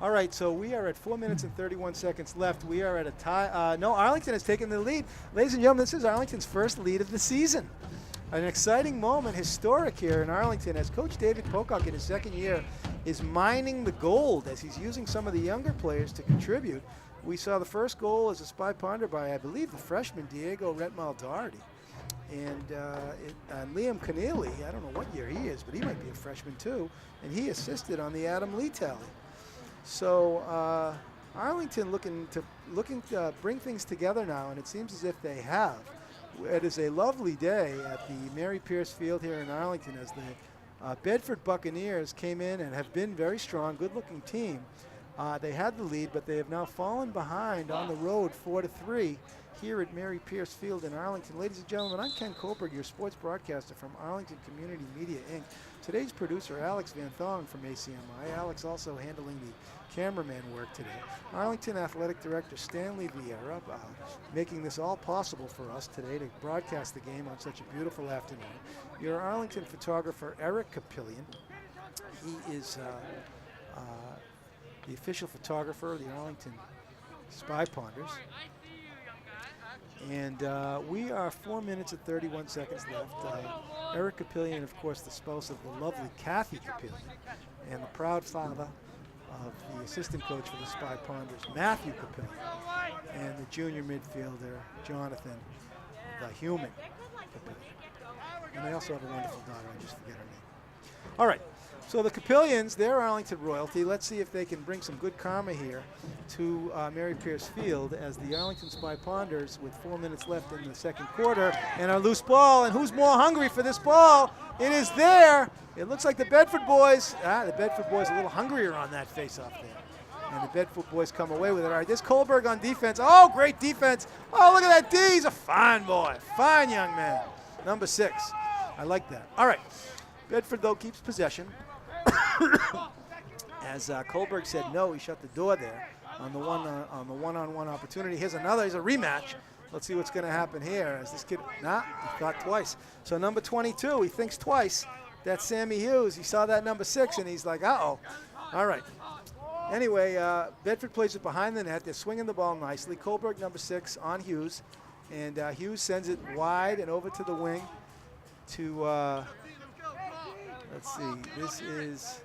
All right, so we are at 4 minutes and 31 seconds left. We are at a tie. No, Arlington has taken the lead. Ladies and gentlemen, this is Arlington's first lead of the season. An exciting moment, historic here in Arlington, as Coach David Pocock in his second year is mining the gold as he's using some of the younger players to contribute. We saw the first goal as a Spy Ponder by, I believe, the freshman Diego Retmal Doherty. And Liam Keneally, I don't know what year he is, but he might be a freshman too, and he assisted on the Adam Lee tally. So Arlington looking to bring things together now, and it seems as if they have. It is a lovely day at the Mary Pierce Field here in Arlington as the Bedford Buccaneers came in and have been very strong, good-looking team. They had the lead, but they have now fallen behind on the road 4-3 here at Mary Pierce Field in Arlington. Ladies and gentlemen, I'm Ken Kohlberg, your sports broadcaster from Arlington Community Media, Inc. Today's producer, Alex Van Thong from ACMi. Alex also handling the cameraman work today. Arlington Athletic Director Stanley Vieira making this all possible for us today to broadcast the game on such a beautiful afternoon. Your Arlington photographer, Eric Capillion. He is the official photographer of the Arlington Spy Ponders. And we are 4 minutes and 31 seconds left. Eric Capillion, of course, the spouse of the lovely Kathy Capillion, and the proud father of the assistant coach for the Spy Ponders, Matthew Capillion, and the junior midfielder, Jonathan, the human Capillion. And they also have a wonderful daughter, I just forget her name. All right. So the Capillions, they're Arlington royalty. Let's see if they can bring some good karma here to Mary Pierce Field as the Arlington Spy Ponders, with 4 minutes left in the second quarter, and our loose ball. And who's more hungry for this ball? It is there. It looks like the Bedford boys. The Bedford boys a little hungrier on that face-off there. And the Bedford boys come away with it. All right, there's Kohlberg on defense. Oh, great defense. Oh, look at that D. He's a fine boy. Fine young man. Number 6. I like that. All right. Bedford, though, keeps possession. As Kohlberg said no, he shut the door there on the one-on-one opportunity. Here's another. Here's a rematch. Let's see what's going to happen here. As this kid, he thought twice. So number 22, he thinks twice. That's Sammy Hughes. He saw that number 6, and he's like, uh-oh. All right. Anyway, Bedford plays it behind the net. They're swinging the ball nicely. Kohlberg, number 6, on Hughes. And Hughes sends it wide and over to the wing to, let's see, this is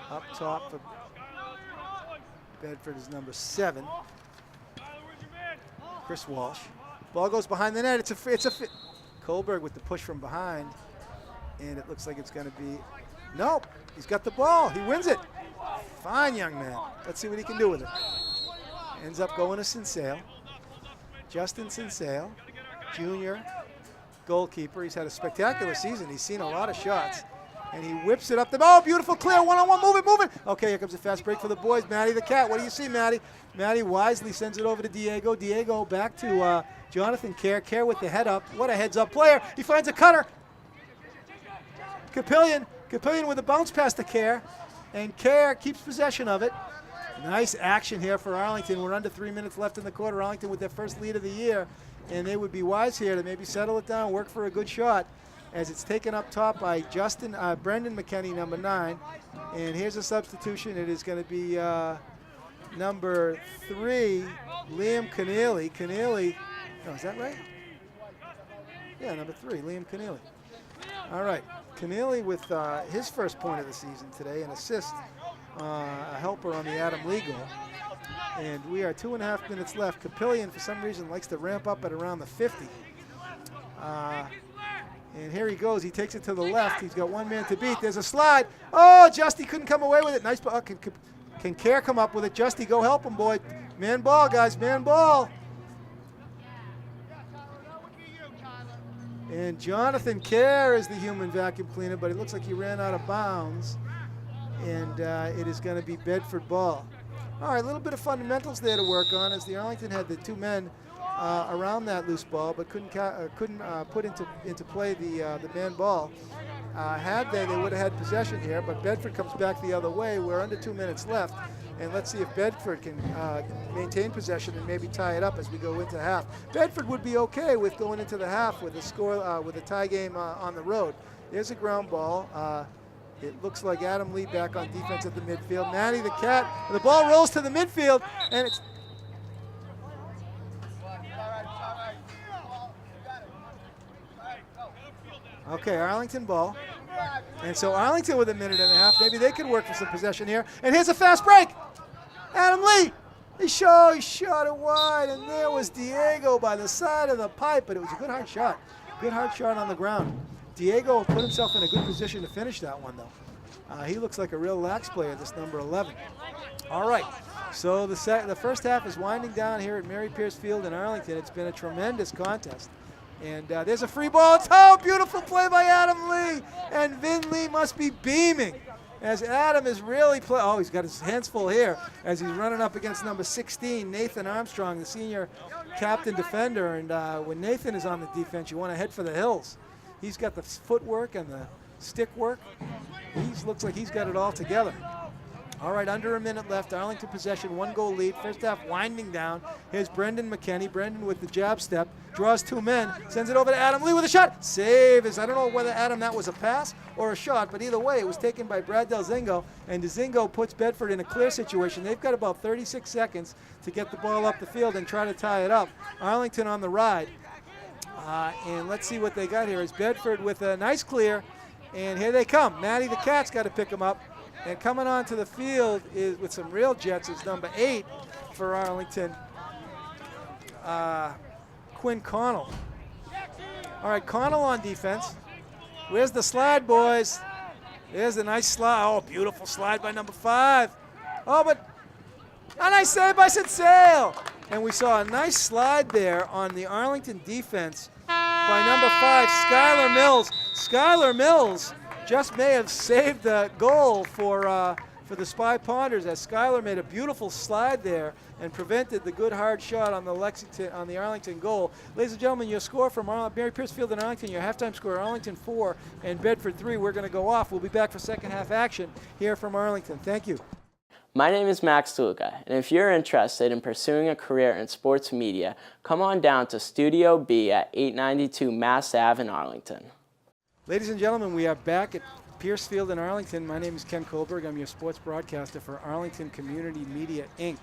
up top for Bedford is number 7, Chris Walsh. Ball goes behind the net. It's a fit. Kohlberg with the push from behind, and it looks like it's going to be, nope, he's got the ball. He wins it. Fine, young man. Let's see what he can do with it. Ends up going to Sinsale. Justin Sinsale, junior goalkeeper. He's had a spectacular season. He's seen a lot of shots. And he whips it up the, oh, beautiful clear, one-on-one, move it. Okay, here comes a fast break for the boys. Maddie the Cat, what do you see, Maddie? Maddie wisely sends it over to Diego. Diego back to Jonathan Kerr. Kerr with the head up. What a heads-up player. He finds a cutter. Capillion with a bounce pass to Kerr. And Kerr keeps possession of it. Nice action here for Arlington. We're under 3 minutes left in the quarter. Arlington with their first lead of the year. And they would be wise here to maybe settle it down, work for a good shot, as it's taken up top by Brendan McKenney, number 9. And here's a substitution. It is going to be number 3, Liam Keneally. Keneally, oh, is that right? Yeah, number 3, Liam Keneally. All right, Keneally with his first point of the season today, an assist, a helper on the Adam Lee goal. And we are 2.5 minutes left. Capillion, for some reason, likes to ramp up at around the 50. And here he goes. He takes it to the left. He's got one man to beat. There's a slide. Oh, Justy couldn't come away with it. Nice ball. Can Kerr come up with it? Justy, go help him, boy. Man ball, guys. Man ball. And Jonathan Kerr is the human vacuum cleaner, but it looks like he ran out of bounds. And it is going to be Bedford ball. All right, a little bit of fundamentals there to work on, as the Arlington had the 2 men around that loose ball, but couldn't put into play the man ball. Had they would have had possession here, but Bedford comes back the other way. We're under 2 minutes left, and let's see if Bedford can maintain possession and maybe tie it up as we go into half. Bedford would be okay with going into the half with a score, with a tie game on the road. There's a ground ball. It looks like Adam Lee back on defense at the midfield. Maddie the Cat, the ball rolls to the midfield, and it's okay, Arlington ball. And so Arlington with a minute and a half. Maybe they could work for some possession here. And here's a fast break. Adam Lee. He shot it wide. And there was Diego by the side of the pipe. But it was a good hard shot. Good hard shot on the ground. Diego put himself in a good position to finish that one, though. He looks like a real lax player, this number 11. All right. So the first half is winding down here at Mary Pierce Field in Arlington. It's been a tremendous contest. And there's a free ball. It's beautiful play by Adam Lee. And Vin Lee must be beaming as Adam is really playing. Oh, he's got his hands full here as he's running up against number 16, Nathan Armstrong, the senior captain defender. And when Nathan is on the defense, you want to head for the hills. He's got the footwork and the stick work. He looks like he's got it all together. All right, under a minute left. Arlington possession, 1-goal lead. First half winding down. Here's Brendan McKenney. Brendan with the jab step. Draws 2 men. Sends it over to Adam Lee with a shot. Save is, I don't know whether, Adam, that was a pass or a shot, but either way, it was taken by Brad Delzingo. And Delzingo puts Bedford in a clear situation. They've got about 36 seconds to get the ball up the field and try to tie it up. Arlington on the ride. And let's see what they got here. Is Bedford with a nice clear. And here they come. Maddie the Cat's got to pick them up. And coming onto the field is with some real jets is number 8 for Arlington, Quinn Connell. All right, Connell on defense. Where's the slide, boys? There's a nice slide. Oh, beautiful slide by number 5. Oh, but a nice save by Sinsale. And we saw a nice slide there on the Arlington defense by number 5, Skylar Mills. Skylar Mills just may have saved the goal for the Spy Ponders, as Skylar made a beautiful slide there and prevented the good hard shot on the Arlington goal. Ladies and gentlemen, your score from Mary Pierce Field in Arlington, your halftime score, Arlington 4 and Bedford 3. We're going to go off. We'll be back for second half action here from Arlington. Thank you. My name is Max Tuluka, and if you're interested in pursuing a career in sports media, come on down to Studio B at 892 Mass Ave in Arlington. Ladies and gentlemen, we are back at Pierce Field in Arlington. My name is Ken Kohlberg. I'm your sports broadcaster for Arlington Community Media, Inc.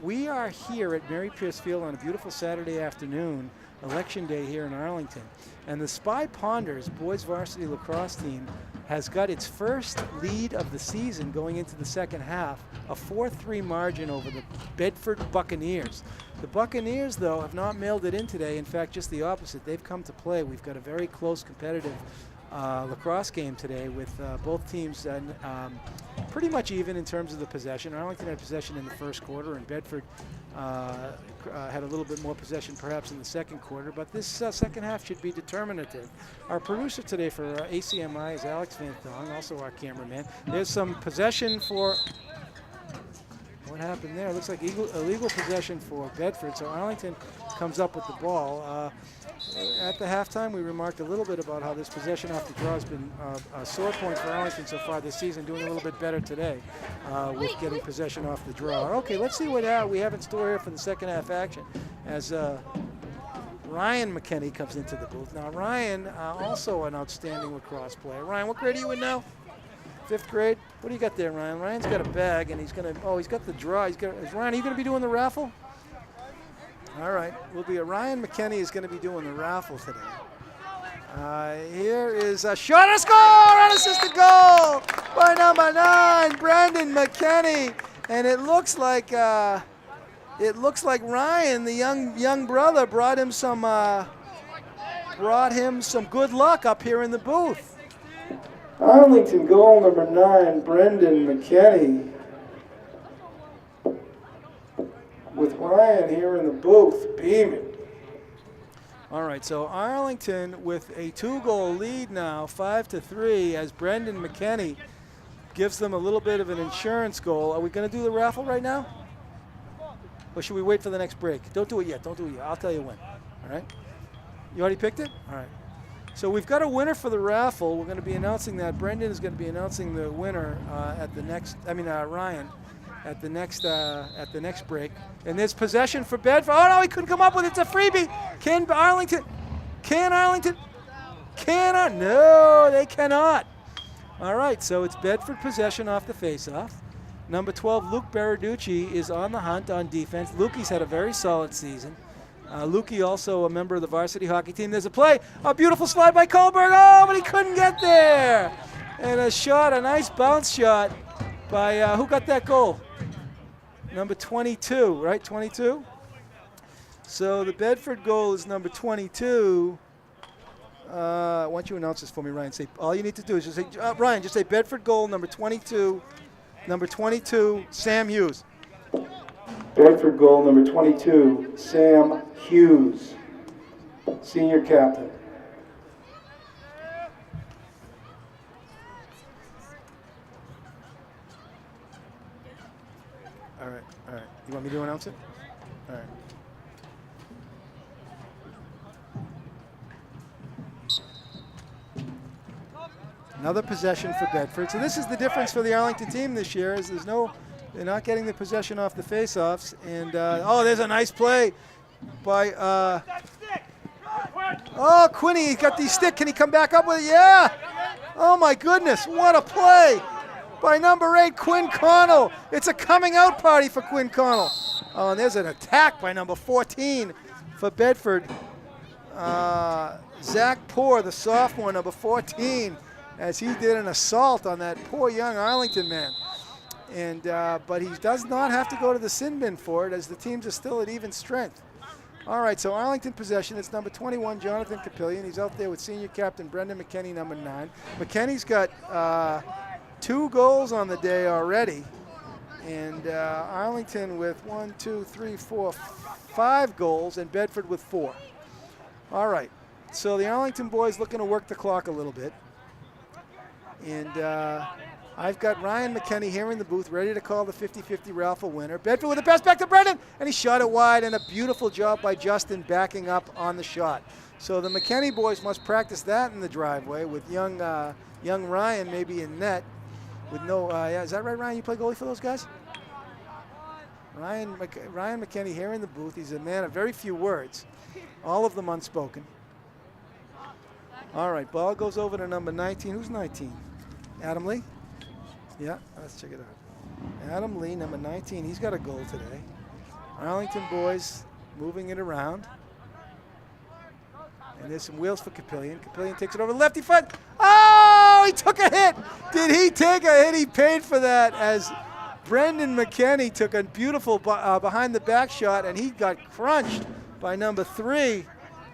We are here at Mary Pierce Field on a beautiful Saturday afternoon, Election Day here in Arlington. And the Spy Ponders boys varsity lacrosse team has got its first lead of the season going into the second half, a 4-3 margin over the Bedford Buccaneers. The Buccaneers, though, have not mailed it in today. In fact, just the opposite. They've come to play. We've got a very close competitive lacrosse game today with both teams pretty much even in terms of the possession. Arlington had possession in the first quarter, and Bedford had a little bit more possession perhaps in the second quarter, but this second half should be determinative. Our producer today for ACMi is Alex Van Thong, also our cameraman. There's some possession for, what happened there? It looks like illegal possession for Bedford, so Arlington comes up with the ball. At the halftime, we remarked a little bit about how this possession off the draw has been a sore point for Arlington so far this season, doing a little bit better today with getting possession off the draw. Okay, let's see what we have in store here for the second half action as Ryan McKinney comes into the booth. Now, Ryan, also an outstanding lacrosse player. Ryan, what grade are you in now? 5th grade? What do you got there, Ryan? Ryan's got a bag, and he's got the draw. Ryan, are you going to be doing the raffle? All right, Ryan McKinney is going to be doing the raffle today. Here is a shot, a score, unassisted goal by number 9, Brandon McKinney, and it looks like Ryan, the young brother, brought him some good luck up here in the booth. Arlington goal number 9, Brendan McKinney. With Ryan here in the booth, beaming. All right, so Arlington with a 2-goal lead now, 5-3, as Brendan McKinney gives them a little bit of an insurance goal. Are we going to do the raffle right now? Or should we wait for the next break? Don't do it yet. I'll tell you when. All right? You already picked it? All right. So we've got a winner for the raffle. We're going to be announcing that. Brendan is going to be announcing the winner Ryan. At the next break. And there's possession for Bedford. Oh no, he couldn't come up with it. It's a freebie. No, they cannot. All right, so it's Bedford possession off the faceoff. Number 12, Luke Baraducci, is on the hunt on defense. Lukey's had a very solid season. Lukey also a member of the varsity hockey team. There's a play, a beautiful slide by Kohlberg. Oh, but he couldn't get there. And a nice bounce shot by, who got that goal? Number 22, right? 22? So the Bedford goal is number 22. Why don't you announce this for me, Ryan? Say, all you need to do is just say, Ryan, just say Bedford goal number 22. Number 22, Sam Hughes. Bedford goal number 22, Sam Hughes, senior captain. All right. You want me to announce it? All right. Another possession for Bedford. So this is the difference for the Arlington team this year, is they're not getting the possession off the faceoffs. And there's a nice play by Quinney. He got the stick. Can he come back up with it? Yeah. Oh my goodness, what a play by number 8, Quinn Connell. It's a coming out party for Quinn Connell. Oh, and there's an attack by number 14 for Bedford. Zach Poor, the sophomore, number 14, as he did an assault on that poor young Arlington man. And but he does not have to go to the sin bin for it, as the teams are still at even strength. All right, so Arlington possession. It's number 21, Jonathan Capillion. He's out there with senior captain Brendan McKinney, number 9. McKinney's got 2 goals on the day already. And Arlington with 5 goals, and Bedford with 4. All right, so the Arlington boys looking to work the clock a little bit. And I've got Ryan McKinney here in the booth, ready to call the 50-50 raffle winner. Bedford with a pass back to Brendan, and he shot it wide, and a beautiful job by Justin backing up on the shot. So the McKinney boys must practice that in the driveway with young Ryan maybe in net. With no, is that right, Ryan? You play goalie for those guys? Ryan McKinney here in the booth. He's a man of very few words, all of them unspoken. All right, ball goes over to number 19. Who's 19? Adam Lee? Yeah, let's check it out. Adam Lee, number 19, he's got a goal today. Arlington boys moving it around. And there's some wheels for Capillion. Capillion takes it over the lefty foot. Oh, he took a hit. Did he take a hit? He paid for that as Brendan McKenney took a beautiful behind the back shot, and he got crunched by number 3.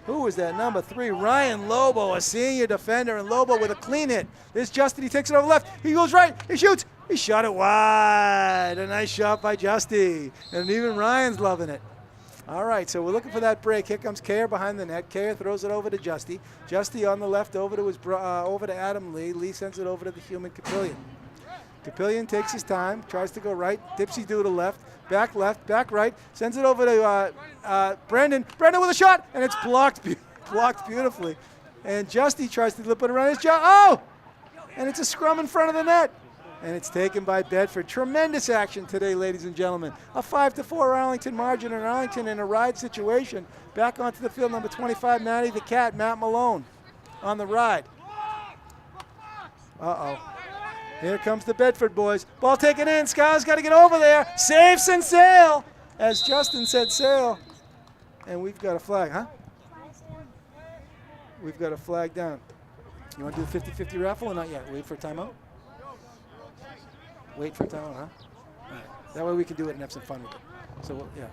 Who was that? Number 3, Ryan Lobo, a senior defender, and Lobo with a clean hit. There's Justin. He takes it over left. He goes right. He shoots. He shot it wide. A nice shot by Justy. And even Ryan's loving it. All right, so we're looking for that break. Here comes Kayer behind the net. Kayer throws it over to Justy. Justy on the left over to Adam Lee. Lee sends it over to the human Capillion. Capillion takes his time, tries to go right. Dipsy-do to left, back right. Sends it over to Brendan. Brendan with a shot, and it's blocked beautifully. And Justy tries to put it around his jaw. Oh! And it's a scrum in front of the net. And it's taken by Bedford. Tremendous action today, ladies and gentlemen. A 5-4 Arlington margin, and Arlington in a ride situation. Back onto the field, number 25, Matty the Cat, Matt Malone on the ride. Uh-oh. Here comes the Bedford boys. Ball taken in. Sky's got to get over there. Safe and sail, as Justin said, sail. And we've got a flag, huh? We've got a flag down. You want to do the 50-50 raffle or not yet? Wait for a timeout? Wait for a timeout, huh? All right. That way we can do it and have some fun with it. So, yeah.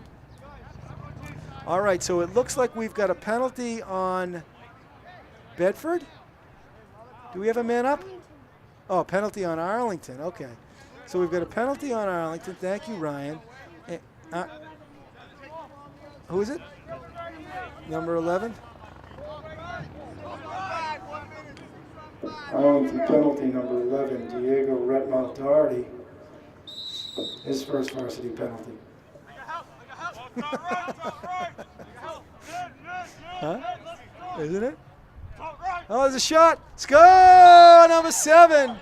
All right, so it looks like we've got a penalty on Bedford. Do we have a man up? Oh, penalty on Arlington. Okay. So we've got a penalty on Arlington. Thank you, Ryan. Who is it? Number 11? Arlington penalty number 11, Diego Retmont Doherty. His first varsity penalty. Huh? Isn't it? Oh, there's a shot. Score! Number 7.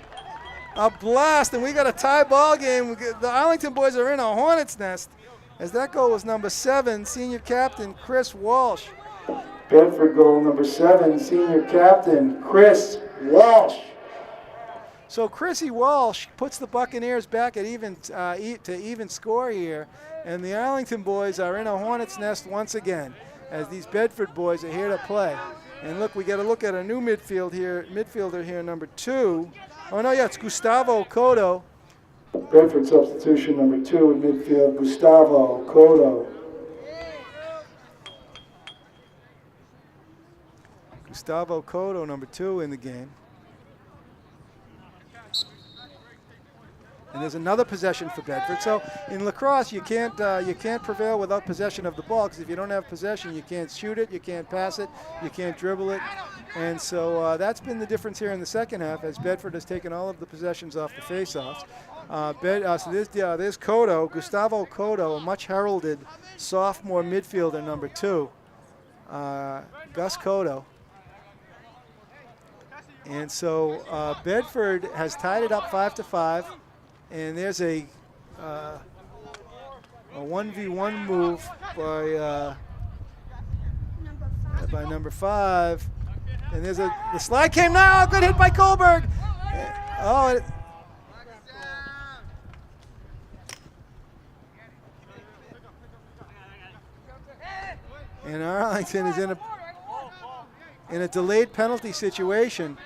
A blast, and we got a tie ball game. The Arlington boys are in a hornet's nest, as that goal was number 7, senior captain Chris Walsh. Bedford goal number 7, senior captain Chris Walsh. So Chrissy Walsh puts the Buccaneers back at even score here, and the Arlington boys are in a hornet's nest once again, as these Bedford boys are here to play. And look, we got to look at a new midfielder here, number 2. Oh no, yeah, it's Gustavo Cotto. Bedford substitution number 2 in midfield, Gustavo Cotto. Gustavo Cotto, number 2 in the game. And there's another possession for Bedford. So in lacrosse, you can't prevail without possession of the ball, because if you don't have possession, you can't shoot it, you can't pass it, you can't dribble it. And so that's been the difference here in the second half, as Bedford has taken all of the possessions off the faceoffs. So there's Cotto, Gustavo Cotto, a much heralded sophomore midfielder, number 2, Gus Cotto. And so Bedford has tied it up 5-5. And there's a 1v1 move by number 5. And there's the slide came now. Good hit by Kohlberg. Oh. And Arlington is in a delayed penalty situation.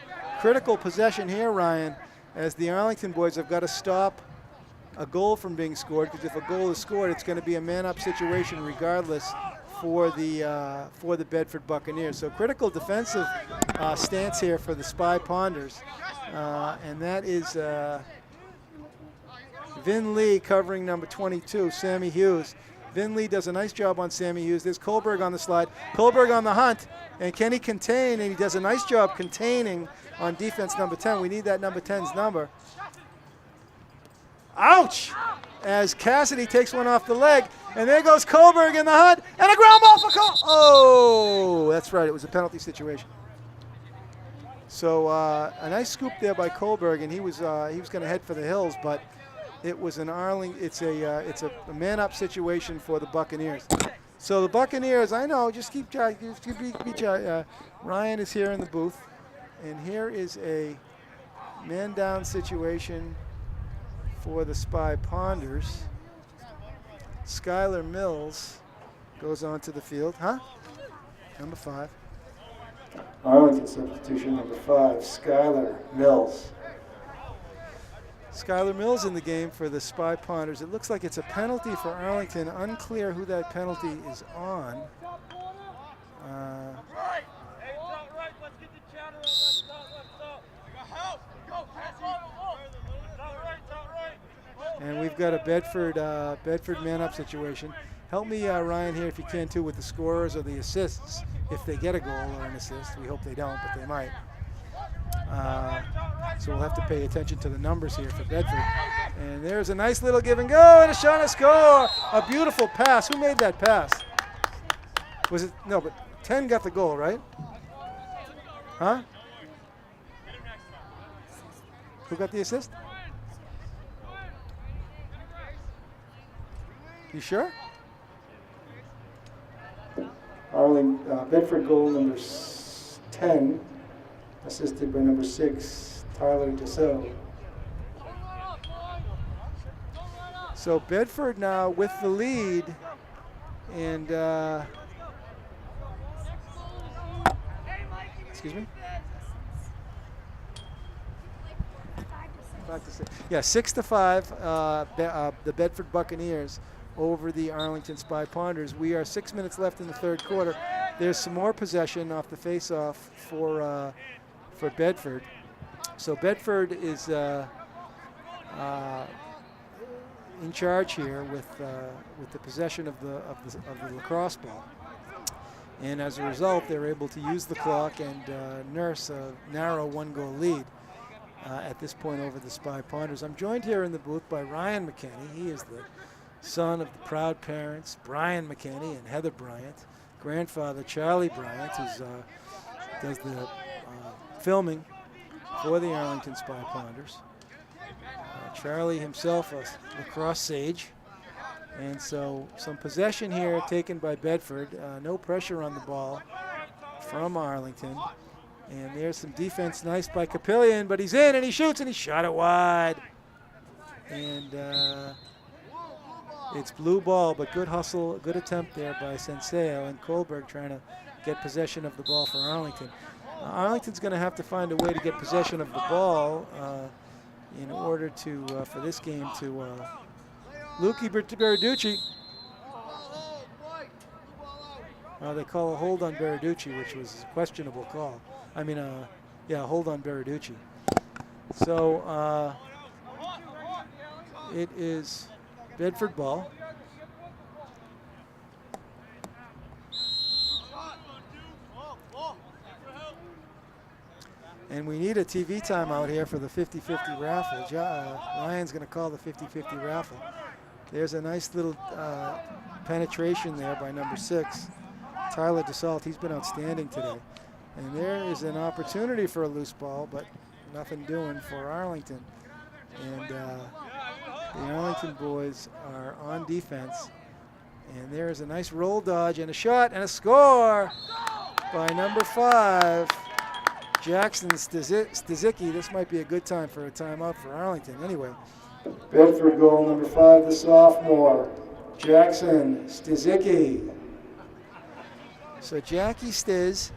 Critical possession here, Ryan, as the Arlington boys have got to stop a goal from being scored, because if a goal is scored, it's going to be a man-up situation regardless for the Bedford Buccaneers. So critical defensive stance here for the Spy Ponders, and that is Vin Lee covering number 22, Sammy Hughes. Vin Lee does a nice job on Sammy Hughes. There's Kohlberg on the slide. Kohlberg on the hunt, and can he contain? And he does a nice job containing on defense number 10. We need that number 10's number. Ouch! As Cassidy takes one off the leg, and there goes Kohlberg in the hunt, and a ground ball for Kohlberg. Oh, that's right. It was a penalty situation. So a nice scoop there by Kohlberg, and he was going to head for the hills, but it was an it's a man-up situation for the Buccaneers. So the Buccaneers, I know, just keep Ryan is here in the booth, and here is a man down situation for the Spy Ponders. Skylar Mills goes onto the field. Number 5. Arlington substitution number 5, Skylar Mills. Skylar Mills in the game for the Spy Ponders. It looks like it's a penalty for Arlington. Unclear who that penalty is on. And we've got a Bedford man-up situation. Help me, Ryan, here if you can too with the scorers or the assists. If they get a goal or an assist, we hope they don't, but they might. So we'll have to pay attention to the numbers here for Bedford. And there's a nice little give and go and a shot and a score. A beautiful pass. Who made that pass? Was it? No, but 10 got the goal, right? Huh? Who got the assist? You sure? Bedford goal number 10, assisted by number 6, Tyler Desault. So Bedford now with the lead, and excuse me. 5-6. Yeah, 6-5. The Bedford Buccaneers over the Arlington Spy Ponders. We are 6 minutes left in the third quarter. There's some more possession off the face-off for Bedford. So Bedford is in charge here with the possession of the lacrosse ball, and as a result, they're able to use the clock and nurse a narrow 1-goal lead at this point over the Spy Ponders. I'm joined here in the booth by Ryan McKenney. He is the son of the proud parents, Brian McKenney and Heather Bryant, grandfather Charlie Bryant, who does the filming for the Arlington Spy Ponders. Charlie himself, a lacrosse sage. And so some possession here taken by Bedford. No pressure on the ball from Arlington. And there's some defense, nice by Capillion, but he's in and he shoots and he shot it wide. And it's blue ball, but good hustle, good attempt there by Senseo, and Kohlberg trying to get possession of the ball for Arlington. Arlington's going to have to find a way to get possession of the ball in order to, for this game to, Luki Beraducci. They call a hold on Beraducci, which was a questionable call. I mean, hold on Beraducci. So it is Bedford ball. And we need a TV timeout here for the 50-50 raffle. Ryan's going to call the 50-50 raffle. There's a nice little penetration there by number 6, Tyler Desault. He's been outstanding today. And there is an opportunity for a loose ball, but nothing doing for Arlington. And the Arlington boys are on defense. And there is a nice roll dodge and a shot and a score by number 5, Jackson Stazicki. This might be a good time for a timeout for Arlington. Anyway. Bedford goal number 5, the sophomore, Jackson Stazicki. So Jackie Stiz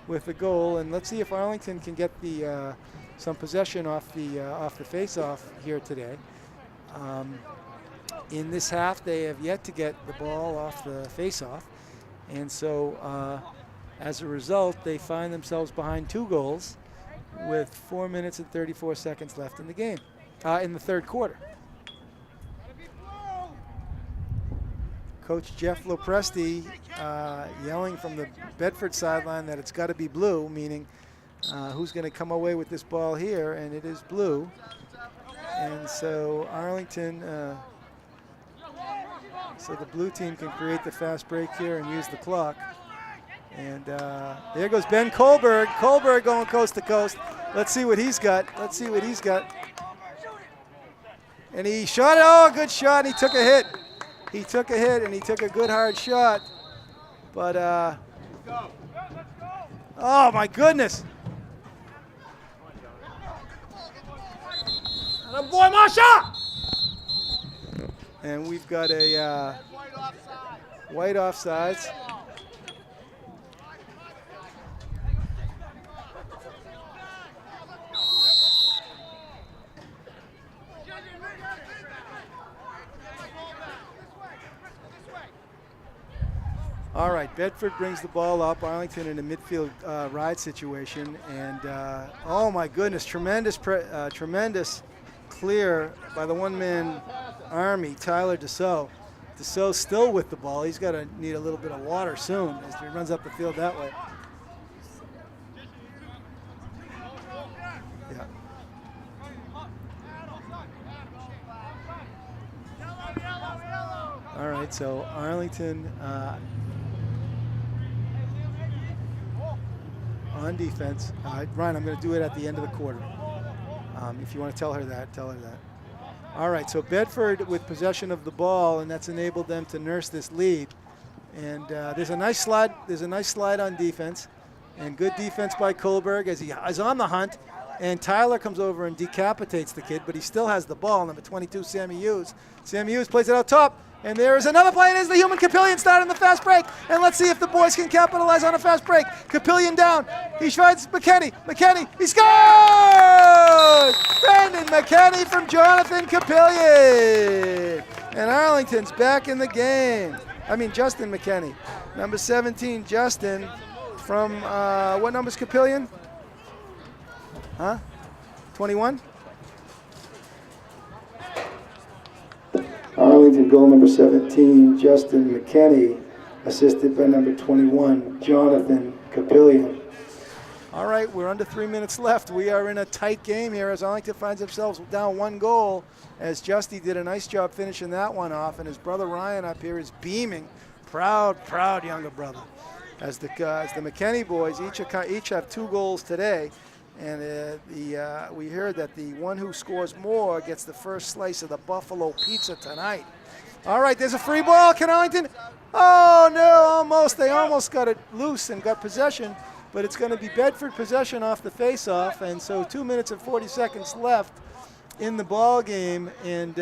with the goal, and let's see if Arlington can get the some possession off the face-off here today. In this half, they have yet to get the ball off the face-off, and so as a result, they find themselves behind 2 goals with 4 minutes and 34 seconds left in the game, in the third quarter. Coach Jeff Lopresti yelling from the Bedford sideline that it's got to be blue, meaning who's going to come away with this ball here, and it is blue. And so Arlington, so the blue team can create the fast break here and use the clock. And there goes Ben Kohlberg. Kohlberg going coast to coast. Let's see what he's got. Let's see what he's got. And he shot it. Oh, good shot. He took a hit. He took a hit, and he took a good hard shot. But, oh, my goodness. Boy, Masha! And we've got a white offsides. All right, Bedford brings the ball up. Arlington in a midfield ride situation, and oh my goodness, tremendous clear by the one-man army, Tyler Dussault. Dussault still with the ball. He's got to need a little bit of water soon as he runs up the field that way. Yeah. All right, so Arlington on defense. Ryan, I'm going to do it at the end of the quarter. If you want to tell her that, tell her that. All right, so Bedford with possession of the ball, and that's enabled them to nurse this lead. And there's a nice slide. There's a nice slide on defense, and good defense by Kohlberg as he is on the hunt. And Tyler comes over and decapitates the kid, but he still has the ball. Number 22, Sammy Hughes. Sammy Hughes plays it out top. And there is another play, and it's the human Capillion starting the fast break. And let's see if the boys can capitalize on a fast break. Capillion down. He finds McKenney. McKenney, he scores! Brandon McKenney from Jonathan Capillion. And Arlington's back in the game. Justin McKenney. Number 17, Justin from, what number's Capillion? 21? Arlington goal number 17, Justin McKenney, assisted by number 21, Jonathan Capillion. All right, we're under 3 minutes left. We are in a tight game here as Arlington finds themselves down 1 goal, as Justy did a nice job finishing that one off, and his brother Ryan up here is beaming. Proud younger brother. As the McKenney boys each have 2 goals today, and we heard that the one who scores more gets the first slice of the Buffalo pizza tonight. All right, there's a free ball. Can Arlington? Oh, no, almost. They almost got it loose and got possession, but it's going to be Bedford possession off the face-off, and so 2 minutes and 40 seconds left in the ball game, and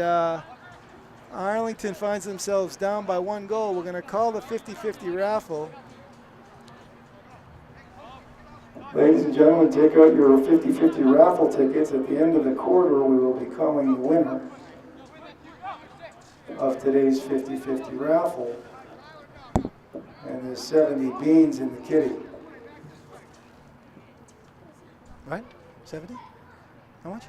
Arlington finds themselves down by 1 goal. We're going to call the 50-50 raffle. Ladies and gentlemen, take out your 50-50 raffle tickets. At the end of the quarter, we will be calling the winner of today's 50-50 raffle. And there's 70 beans in the kitty. Right? 70? How much?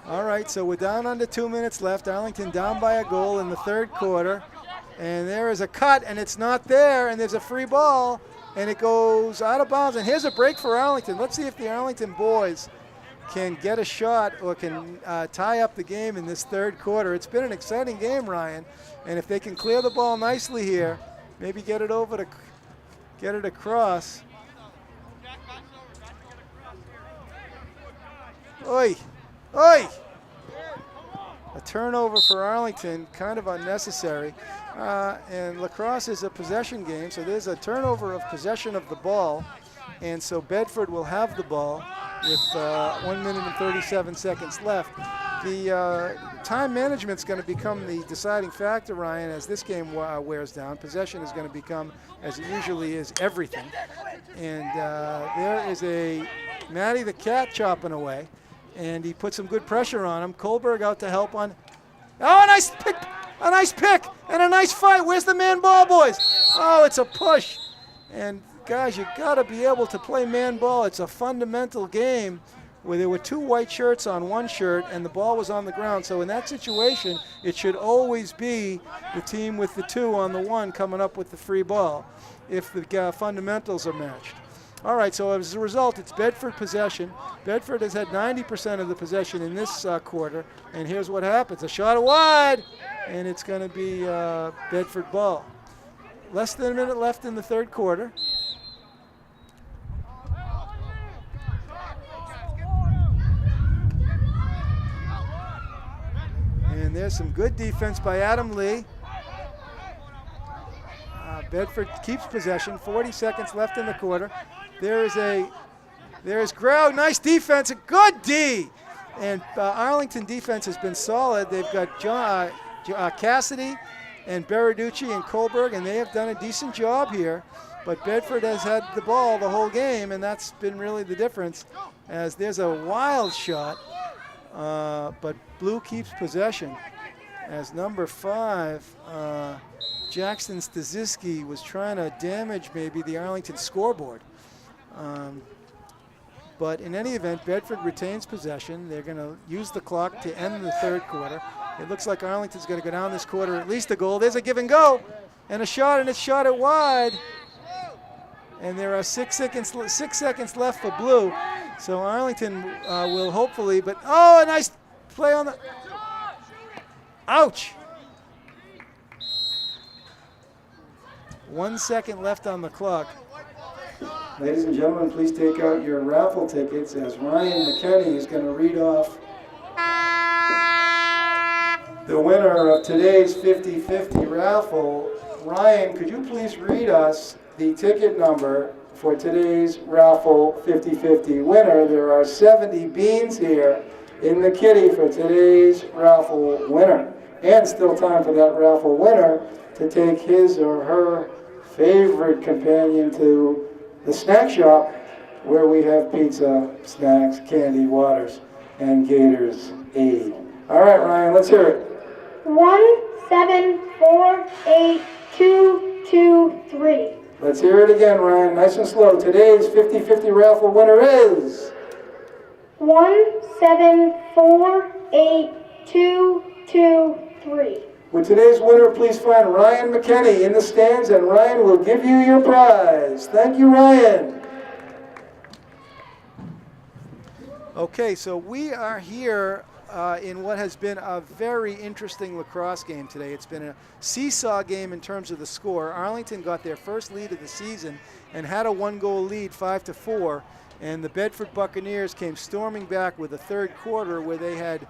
All right, so we're down under 2 minutes left. Arlington down by a goal in the third quarter. And there is a cut, and it's not there, and there's a free ball, and it goes out of bounds. And here's a break for Arlington. Let's see if the Arlington boys can get a shot or can tie up the game in this third quarter. It's been an exciting game, Ryan. And if they can clear the ball nicely here, maybe get it over to get it across. Oi! Oi! A turnover for Arlington, kind of unnecessary. And Lacrosse is a possession game, so there's a turnover of possession of the ball. And so Bedford will have the ball with 1 minute and 37 seconds left. The time management's going to become the deciding factor, Ryan, as this game wears down. Possession is going to become, as it usually is, everything. And there is a Matty the Cat chopping away. And he put some good pressure on him. Kohlberg out to help on. Oh, a nice pick, and a nice fight. Where's the man ball, boys? Oh, it's a push. And guys, you got to be able to play man ball. It's a fundamental game where there were 2 white shirts on 1 shirt, and the ball was on the ground. So in that situation, it should always be the team with the 2 on the 1 coming up with the free ball if the fundamentals are matched. All right, so as a result, it's Bedford possession. Bedford has had 90% of the possession in this quarter, and here's what happens. A shot wide, and it's going to be Bedford ball. Less than a minute left in the third quarter. And there's some good defense by Adam Lee. Bedford keeps possession. 40 seconds left in the quarter. There's Grau. Nice defense. A good D. And Arlington defense has been solid. They've got Cassidy and Beraducci and Kohlberg, and they have done a decent job here. But Bedford has had the ball the whole game, and that's been really the difference. As there's a wild shot, but Blue keeps possession. As number 5, Jackson Staziski was trying to damage maybe the Arlington scoreboard. But in any event, Bedford retains possession. They're going to use the clock to end the third quarter. It looks like Arlington's going to go down this quarter at least a goal. There's a give and go, and a shot, and it's shot it wide. And there are 6 seconds left for Blue. So Arlington will hopefully, but a nice play on the, ouch. 1 second left on the clock. Ladies and gentlemen, please take out your raffle tickets as Ryan McKenney is going to read off the winner of today's 50-50 raffle. Ryan, could you please read us the ticket number for today's raffle 50-50 winner? There are 70 beans here in the kitty for today's raffle winner. And still time for that raffle winner to take his or her favorite companion to the snack shop, where we have pizza, snacks, candy, waters, and Gators Aid. All right, Ryan, let's hear it. 1748223. Let's hear it again, Ryan, nice and slow. Today's 50-50 raffle winner is 1748223. With today's winner, please find Ryan McKenney in the stands, and Ryan will give you your prize. Thank you, Ryan. Okay, so we are here in what has been a very interesting lacrosse game today. It's been a seesaw game in terms of the score. Arlington got their first lead of the season and had a 1-goal lead, 5-4, and the Bedford Buccaneers came storming back with a third quarter where they had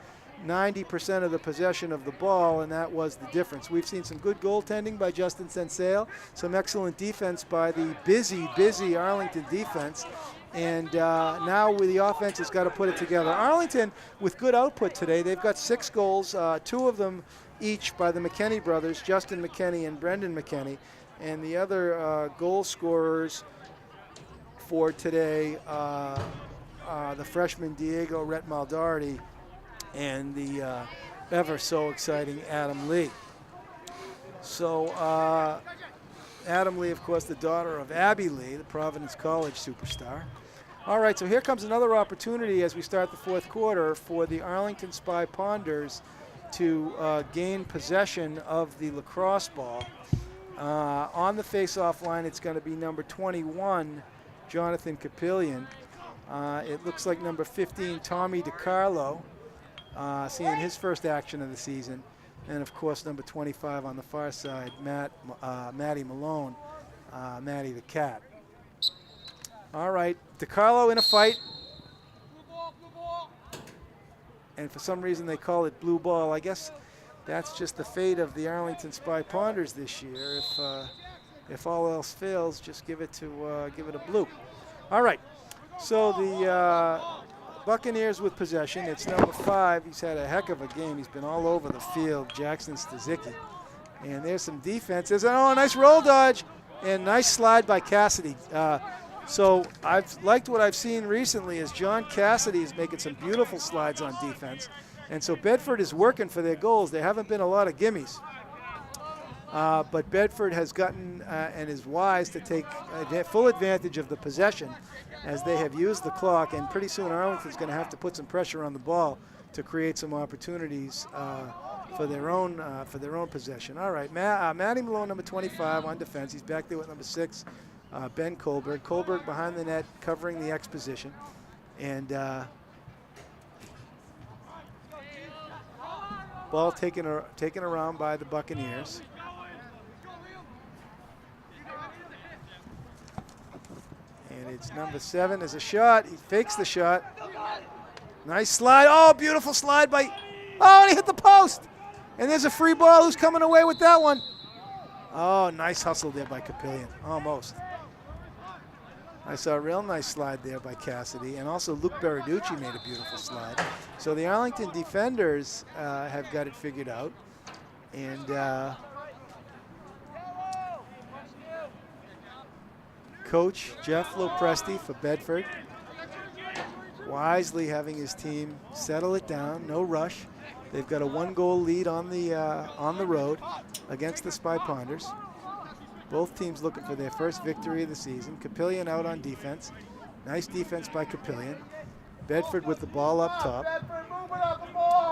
90% of the possession of the ball, and that was the difference. We've seen some good goaltending by Justin Sensale, some excellent defense by the busy Arlington defense, and now with the offense has got to put it together. Arlington with good output today. They've got 6 goals, 2 of them each by the McKenney brothers, Justin McKenney and Brendan McKenney, and the other goal scorers for today, the freshman Diego Rhett-Maldarty and the ever so exciting Adam Lee. So Adam Lee, of course, the daughter of Abby Lee, the Providence College superstar. All right, so here comes another opportunity as we start the fourth quarter for the Arlington Spy Ponders to gain possession of the lacrosse ball. On the face-off line, it's going to be number 21, Jonathan Capillion. It looks like number 15, Tommy DiCarlo, seeing his first action of the season. And, of course, number 25 on the far side, Matty Malone, Matty the Cat. All right, DiCarlo in a fight. And for some reason they call it blue ball. I guess that's just the fate of the Arlington Spy Ponders this year. If all else fails, just give it a blue. All right, so the Buccaneers with possession. It's number 5. He's had a heck of a game. He's been all over the field, Jackson Staziski. And there's some defense. There's a nice roll dodge and nice slide by Cassidy. So I've liked what I've seen recently is John Cassidy is making some beautiful slides on defense. And so Bedford is working for their goals. There haven't been a lot of gimmies. But Bedford has gotten and is wise to take full advantage of the possession as they have used the clock. And pretty soon Arlington's going to have to put some pressure on the ball to create some opportunities for their own possession. All right, Matty Malone, number 25 on defense. He's back there with number 6. Ben Kohlberg. Kohlberg behind the net, covering the X position. And ball taken around by the Buccaneers. And it's number 7 as a shot. He fakes the shot. Nice slide. Oh, beautiful slide by, and he hit the post. And there's a free ball. Who's coming away with that one? Oh, nice hustle there by Capillion, almost. I saw a real nice slide there by Cassidy, and also Luke Baraducci made a beautiful slide. So the Arlington defenders have got it figured out. And Coach Jeff Lopresti for Bedford, wisely having his team settle it down, no rush. They've got a 1-goal lead on the road against the Spy Ponders. Both teams looking for their first victory of the season. Capillion out on defense. Nice defense by Capillion. Bedford with the ball up top.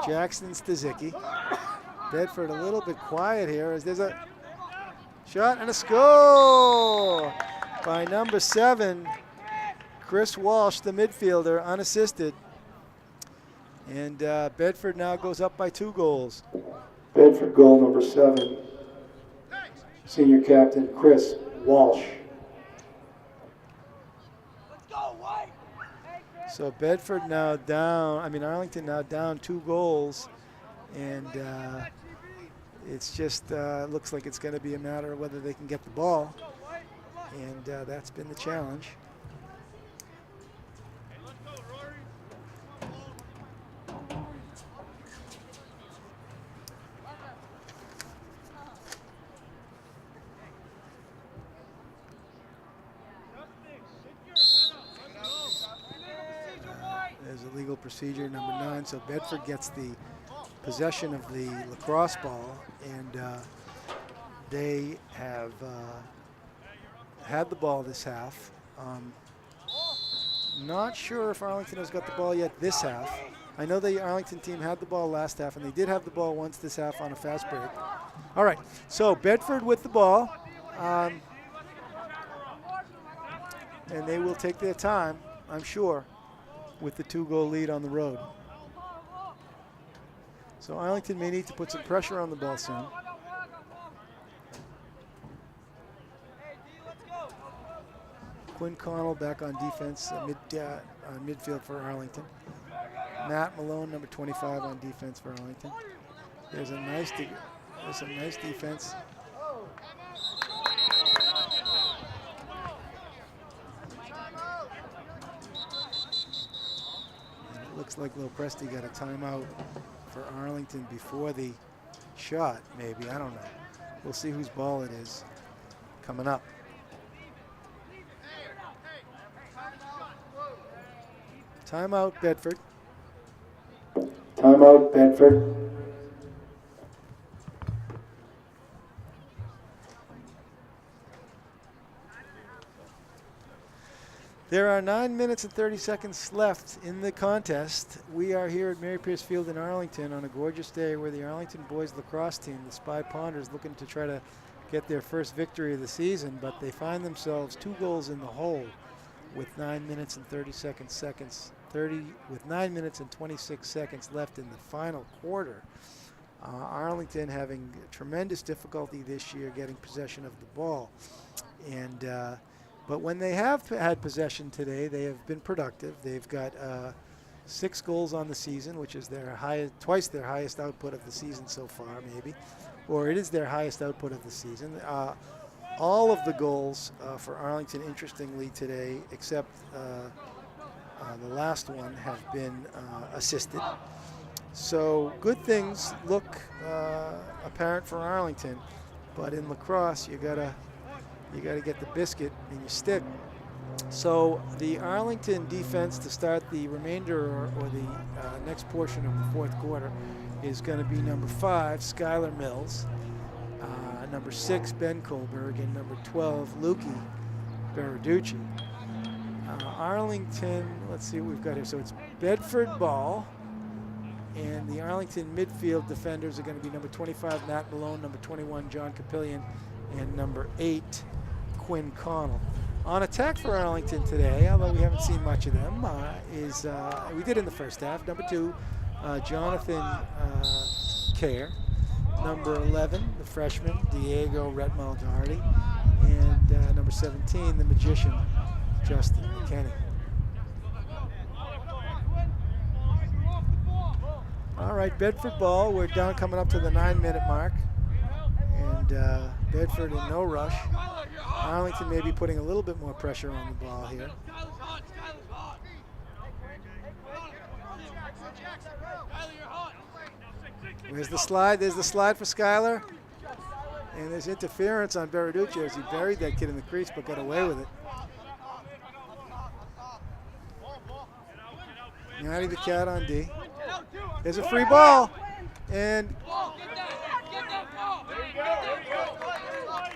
Jackson Stazicki. Bedford a little bit quiet here as there's a shot and a score by number 7, Chris Walsh, the midfielder, unassisted. And Bedford now goes up by 2 goals. Bedford goal number 7, senior captain Chris Walsh. So Bedford now down, Arlington now down 2 goals. And it's just looks like it's going to be a matter of whether they can get the ball. And that's been the challenge. There's a legal procedure number 9. So Bedford gets the possession of the lacrosse ball, and they have had the ball this half. Not sure if Arlington has got the ball yet this half. I know the Arlington team had the ball last half, and they did have the ball once this half on a fast break. All right, so Bedford with the ball, and they will take their time, I'm sure, with the 2-goal lead on the road. So Arlington may need to put some pressure on the ball soon. Quinn Connell back on defense, midfield for Arlington. Matt Malone, number 25, on defense for Arlington. There's some nice defense. And it looks like Lopresti got a timeout for Arlington before the shot, maybe. I don't know. We'll see whose ball it is coming up. Timeout, Bedford. Timeout, Bedford. There are 9 minutes and 30 seconds left in the contest. We are here at Mary Pierce Field in Arlington on a gorgeous day where the Arlington boys lacrosse team, the Spy Ponders, looking to try to get their first victory of the season, but they find themselves 2 goals in the hole with 9 minutes and 9 minutes and 26 seconds left in the final quarter. Arlington having tremendous difficulty this year getting possession of the ball. And but when they have had possession today, they have been productive. They've got 6 goals on the season, which is their twice their highest output of the season so far, maybe. Or it is their highest output of the season. All of the goals for Arlington, interestingly, today, except the last one, have been assisted. So good things look apparent for Arlington, but in lacrosse, you gotta get the biscuit in your stick. So the Arlington defense to start the remainder or the next portion of the 4th quarter is going to be number 5, Skylar Mills, number 6, Ben Kohlberg, and number 12, Lukey Baraducci. Arlington, let's see what we've got here. So it's Bedford ball, and the Arlington midfield defenders are going to be number 25, Matt Malone, number 21, John Capillion, and number 8, Quinn Connell. On attack for Arlington today, although we haven't seen much of them, we did in the first half. Number 2, Jonathan Kerr. Number 11, the freshman, Diego Retmal-Doherty. And number 17, the magician, Justin McKinney. All right, Bedford ball. We're down coming up to the 9-minute mark. And and Bedford in no rush. Arlington may be putting a little bit more pressure on the ball here. There's the slide. There's the slide for Skylar. And there's interference on Verducci as he buried that kid in the crease but got away with it. Natty the Cat on D. There's a free ball. And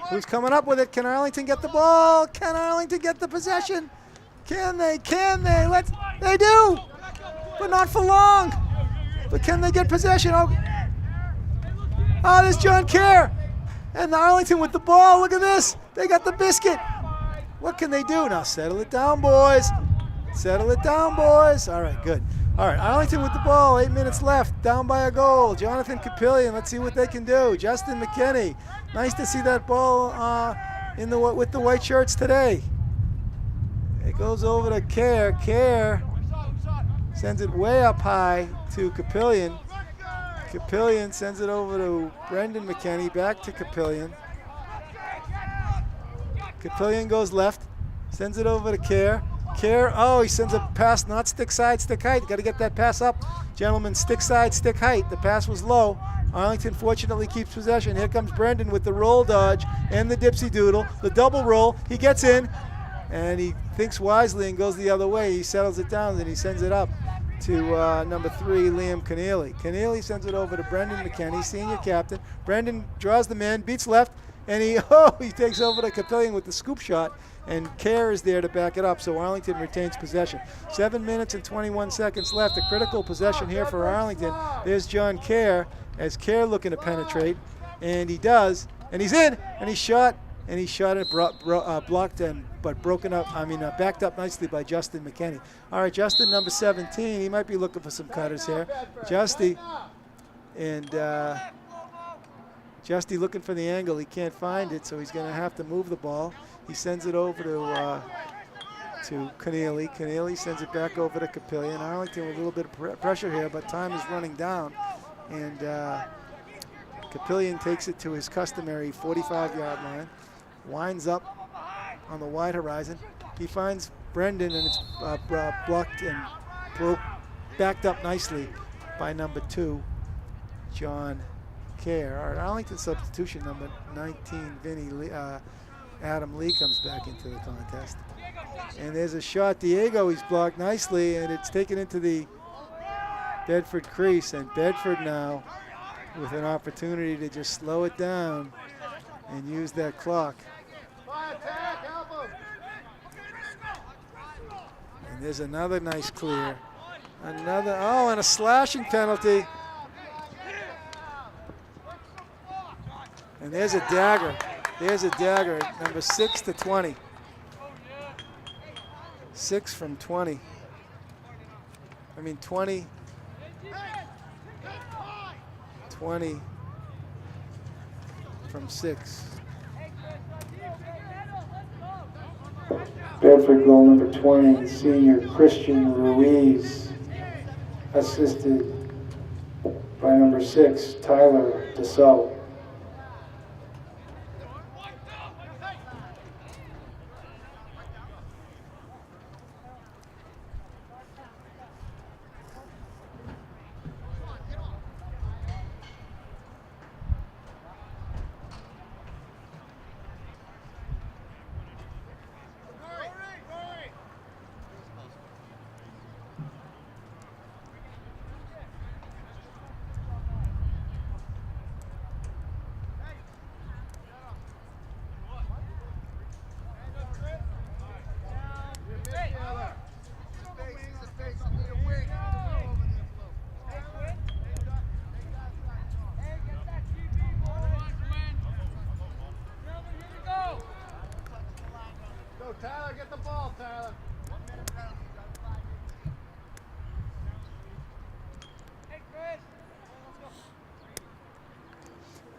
who's coming up with it? Can Arlington get the ball? Can Arlington get the possession? Can they? Can they? They do! But not for long. But can they get possession? Oh, there's John Kerr. And Arlington with the ball. Look at this. They got the biscuit. What can they do? Now settle it down, boys. Settle it down, boys. All right, good. All right, Arlington with the ball. 8 minutes left. Down by a goal. Jonathan Capillion. Let's see what they can do. Justin McKinney. Nice to see that ball with the white shirts today. It goes over to Kerr. Kerr sends it way up high to Capillion. Capillion sends it over to Brendan McKinney. Back to Capillion. Capillion goes left. Sends it over to Kerr. Kerr, he sends a pass, not stick side, stick height. Got to get that pass up. Gentlemen, stick side, stick height. The pass was low. Arlington fortunately keeps possession. Here comes Brendan with the roll dodge and the dipsy doodle. The double roll. He gets in, and he thinks wisely and goes the other way. He settles it down, and he sends it up to number 3, Liam Keneally. Keneally sends it over to Brendan McKinney, senior captain. Brendan draws the man, beats left, and he takes over to Capillion with the scoop shot, and Kerr is there to back it up, so Arlington retains possession. 7 minutes and 21 seconds left. A critical possession here for Arlington. There's John Kerr, as Kerr looking to penetrate, and he does, and he's in, and he shot it, blocked and backed up nicely by Justin McKinney. All right, Justin, number 17, he might be looking for some cutters here. Justy, and Justy looking for the angle. He can't find it, so he's going to have to move the ball. He sends it over to Keneally. Keneally sends it back over to Capillion. Arlington with a little bit of pressure here, but time is running down, and Capillion takes it to his customary 45-yard line, winds up on the wide horizon. He finds Brendan, and it's blocked and backed up nicely by number 2, John Kerr. Our Arlington substitution, number 19, Adam Lee comes back into the contest. And there's a shot. Diego, he's blocked nicely, and it's taken into the Bedford crease. And Bedford now with an opportunity to just slow it down and use that clock. And there's another nice clear. And a slashing penalty. And there's a dagger. There's a dagger, number 6 to 20. 6 from 20. 20. 20 from 6. Bedford goal number 20, senior Christian Ruiz, assisted by number 6, Tyler Desault. Tyler, get the ball, Tyler.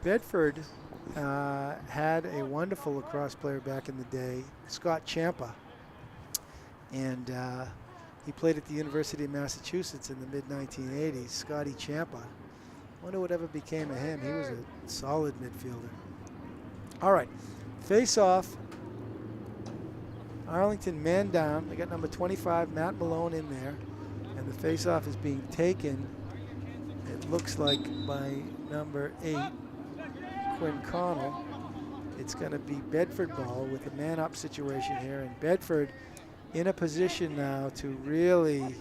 Bedford had a wonderful lacrosse player back in the day, Scott Champa, and he played at the University of Massachusetts in the mid-1980s. Scotty Champa. Wonder whatever became of him. He was a solid midfielder. All right, face off. Arlington man down. They got number 25, Matt Malone, in there. And the face off is being taken, it looks like, by number 8, Quinn Connell. It's going to be Bedford ball with a man-up situation here. And Bedford in a position now to really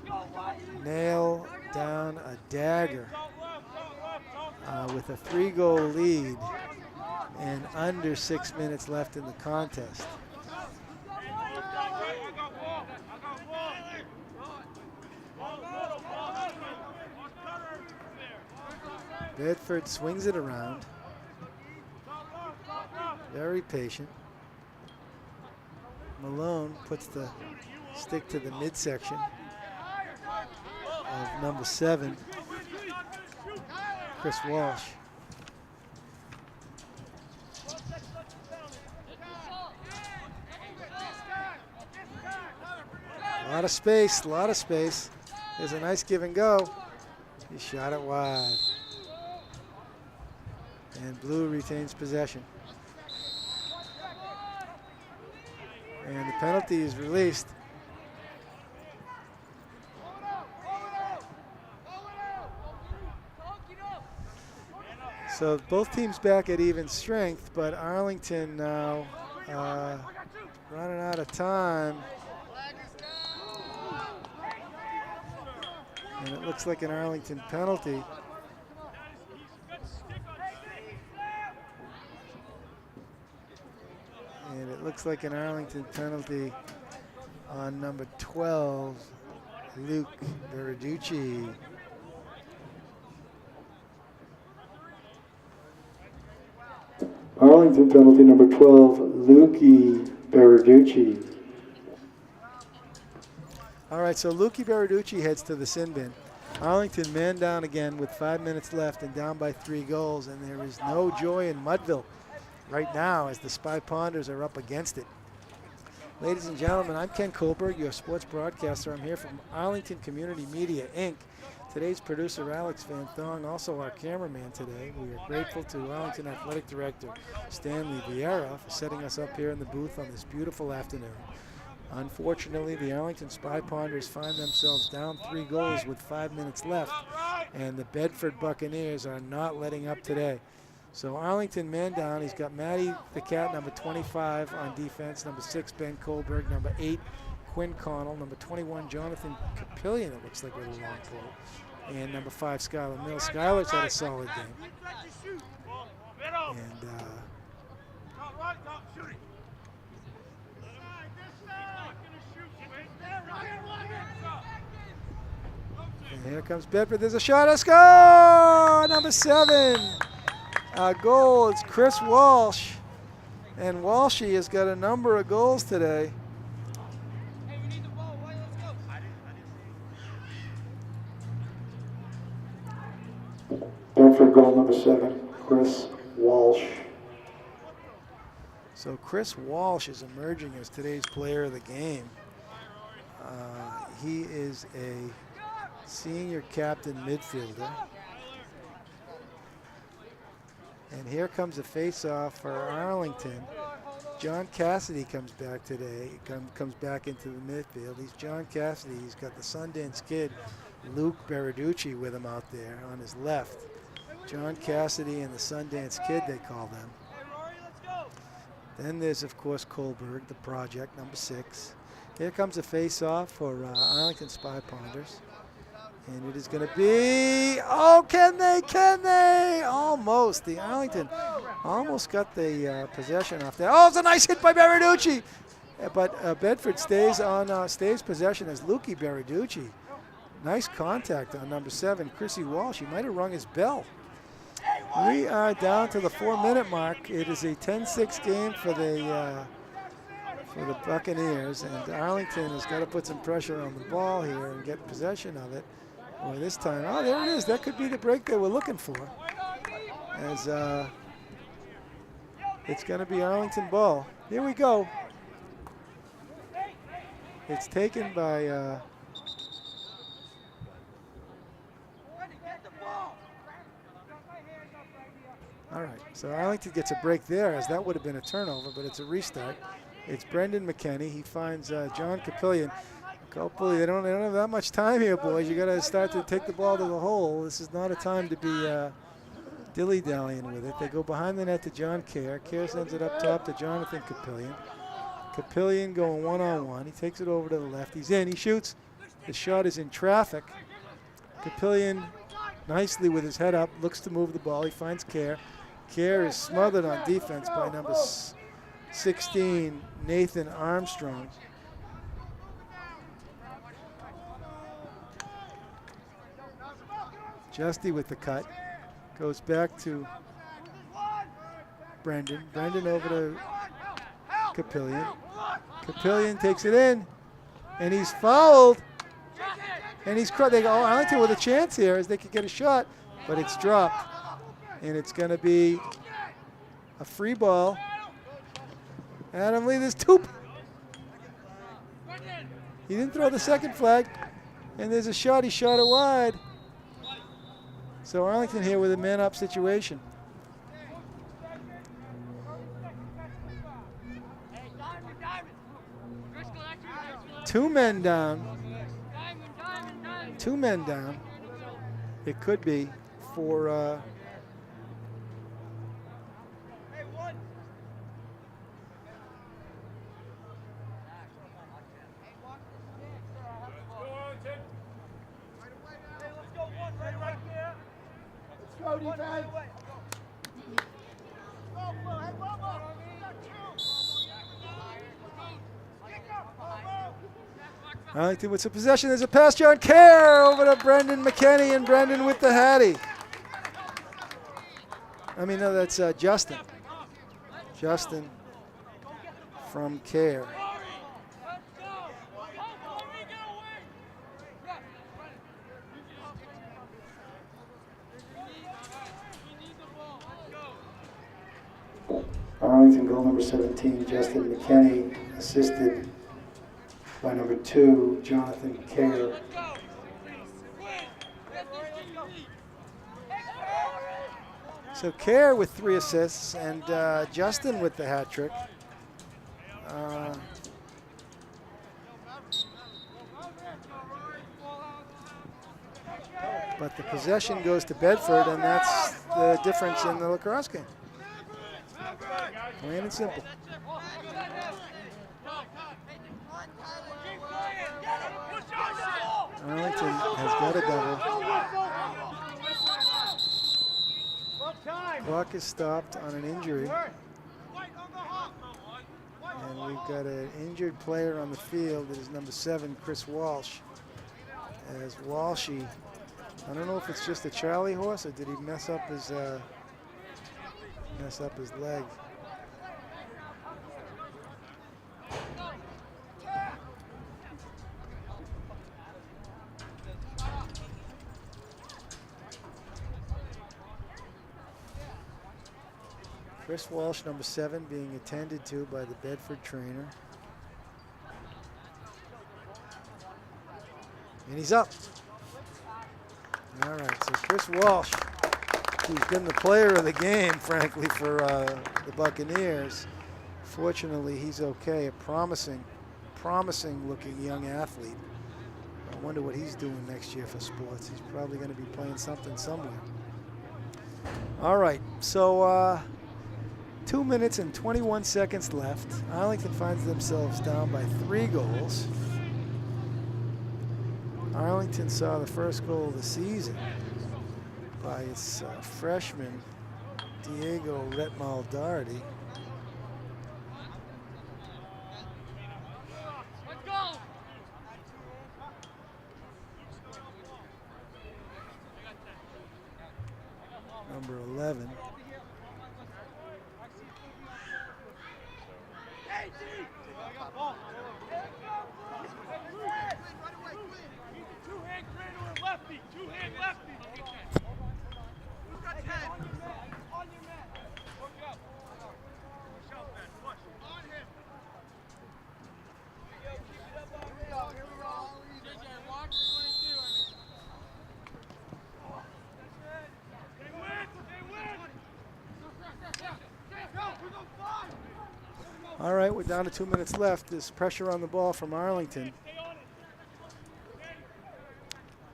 nail down a dagger with a 3-goal lead and under 6 minutes left in the contest. Bedford swings it around. Very patient. Malone puts the stick to the midsection of number 7, Chris Walsh. A lot of space, a lot of space. There's a nice give and go. He shot it wide. And Blue retains possession. And the penalty is released. So both teams back at even strength, but Arlington now running out of time. And it looks like an Arlington penalty. And it looks like an Arlington penalty on number 12, Luke Verducci. Arlington penalty number 12, Luki Verducci. All right, so Luki Verducci heads to the sin bin. Arlington man down again with 5 minutes left and down by 3 goals, and there is no joy in Mudville right now as the Spy Ponders are up against it. Ladies and gentlemen, I'm Ken Kohlberg, your sports broadcaster. I'm here from Arlington Community Media, Inc. Today's producer, Alex Van Thong, also our cameraman today. We are grateful to Arlington Athletic Director Stanley Vieira for setting us up here in the booth on this beautiful afternoon. Unfortunately, the Arlington Spy Ponders find themselves down 3 goals with 5 minutes left, and the Bedford Buccaneers are not letting up today. So Arlington man down. He's got Matty the Cat, number 25 on defense, number 6, Ben Kohlberg, number 8, Quinn Connell, number 21, Jonathan Capillion, it looks like, with a long pole, and number 5, Skylar Mills. Skylar's had a solid game. And here comes Bedford. There's a shot. A score! Number 7. Goal. It's Chris Walsh. And Walshy has got a number of goals today. Bedford goal number 7, Chris Walsh. So Chris Walsh is emerging as today's player of the game. He is a senior captain midfielder. And here comes a face-off for Arlington. John Cassidy comes back today, comes back into the midfield. He's John Cassidy. He's got the Sundance kid, Luke Verducci, with him out there on his left. John Cassidy and the Sundance kid, they call them. Then there's, of course, Kohlberg, the project, number 6. Here comes a face-off for Arlington Spy Ponders. And it is going to be, oh, can they? Almost. The Arlington almost got the possession off there. Oh, it's a nice hit by Verducci. But Bedford stays possession as Luki Verducci. Nice contact on number 7, Chrissy Walsh. He might have rung his bell. We are down to the 4-minute mark. It is a 10-6 game for the Buccaneers, and Arlington has got to put some pressure on the ball here and get possession of it. Well, this time, oh, there it is. That could be the break they were looking for. As it's going to be Arlington ball. Here we go. It's taken by all All right, so Arlington gets a break there, as that would have been a turnover, but it's a restart. It's Brendan McKenney. He finds John Capillion. Hopefully they don't have that much time here, boys. You got to start to take the ball to the hole. This is not a time to be dilly-dallying with it. They go behind the net to John Kerr. Kerr sends it up top to Jonathan Capillion. Capillion going one-on-one. He takes it over to the left. He's in. He shoots. The shot is in traffic. Capillion nicely with his head up, looks to move the ball. He finds Kerr. Kerr is smothered on defense by number 16, Nathan Armstrong. Justy with the cut. Goes back to Brendan. Brendan over to Capillion. Capillion takes it in, and he's fouled. And he's they go Arlington with a chance here as they could get a shot, but it's dropped. And it's going to be a free ball. Adam Lee, there's two. He didn't throw the second flag, and there's a shot. He shot it wide. So Arlington here with a man-up situation. Two men down. Two men down. It could be for Arlington with some possession. There's a pass, John Kerr over to Brendan McKenney, and Brendan with the Hattie. I mean, no, that's Justin. Justin from Kerr. Arlington goal number 17, Justin McKenney, assisted by number 2, Jonathan Kerr. So Kerr with 3 assists, and Justin with the hat trick. But the possession goes to Bedford, and that's the difference in the lacrosse game. Plain and simple. Arlington has got a double. Clock is stopped on an injury. And we've got an injured player on the field. It is number 7, Chris Walsh. As Walshy, I don't know if it's just a Charlie horse or did he mess up his leg. Chris Walsh, number 7, being attended to by the Bedford trainer. And he's up. All right, so Chris Walsh, who's been the player of the game, frankly, for the Buccaneers. Fortunately, he's okay. A promising looking young athlete. I wonder what he's doing next year for sports. He's probably going to be playing something somewhere. All right, so 2 minutes and 21 seconds left. Arlington finds themselves down by 3 goals. Arlington saw the first goal of the season by its freshman, Diego Retmal-Doherty. Number 11. All right, we're down to 2 minutes left. There's pressure on the ball from Arlington.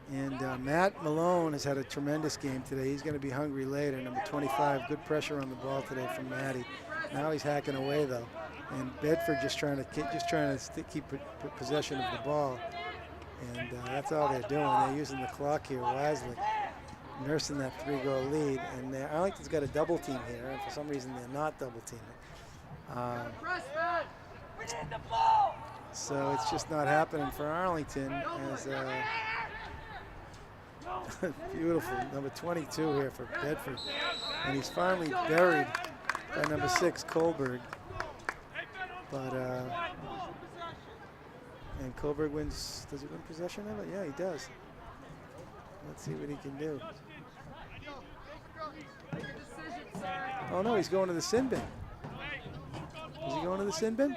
And Matt Malone has had a tremendous game today. He's going to be hungry later. Number 25, good pressure on the ball today from Matty. Now he's hacking away though, and Bedford just trying to keep possession of the ball. And that's all they're doing. They're using the clock here wisely, nursing that 3-goal lead. And Arlington's got a double team here, and for some reason they're not double teaming. So it's just not happening for Arlington. As beautiful number 22 here for Bedford, and he's finally buried by number 6 Kohlberg. But and Kohlberg wins. Does he win possession of it? Yeah, he does. Let's see what he can do. Oh no, he's going to the sin bin. Is he going to the sin bin?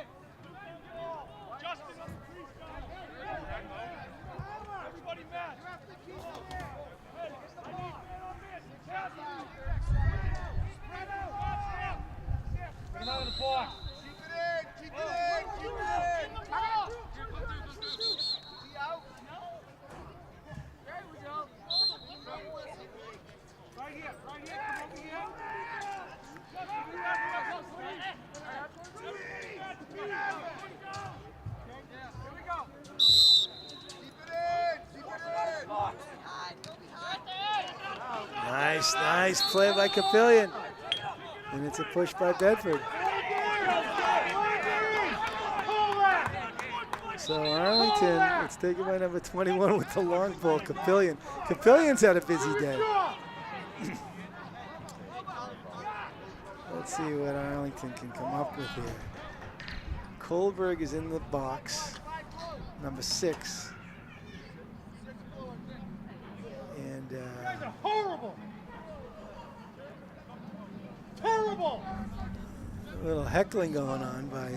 Nice play by Capillion. And it's a push by Bedford. So Arlington, it's taken by number 21 with the long ball, Capillion. Capillion's had a busy day. Let's see what Arlington can come up with here. Kohlberg is in the box, number 6. And horrible. Terrible. A little heckling going on by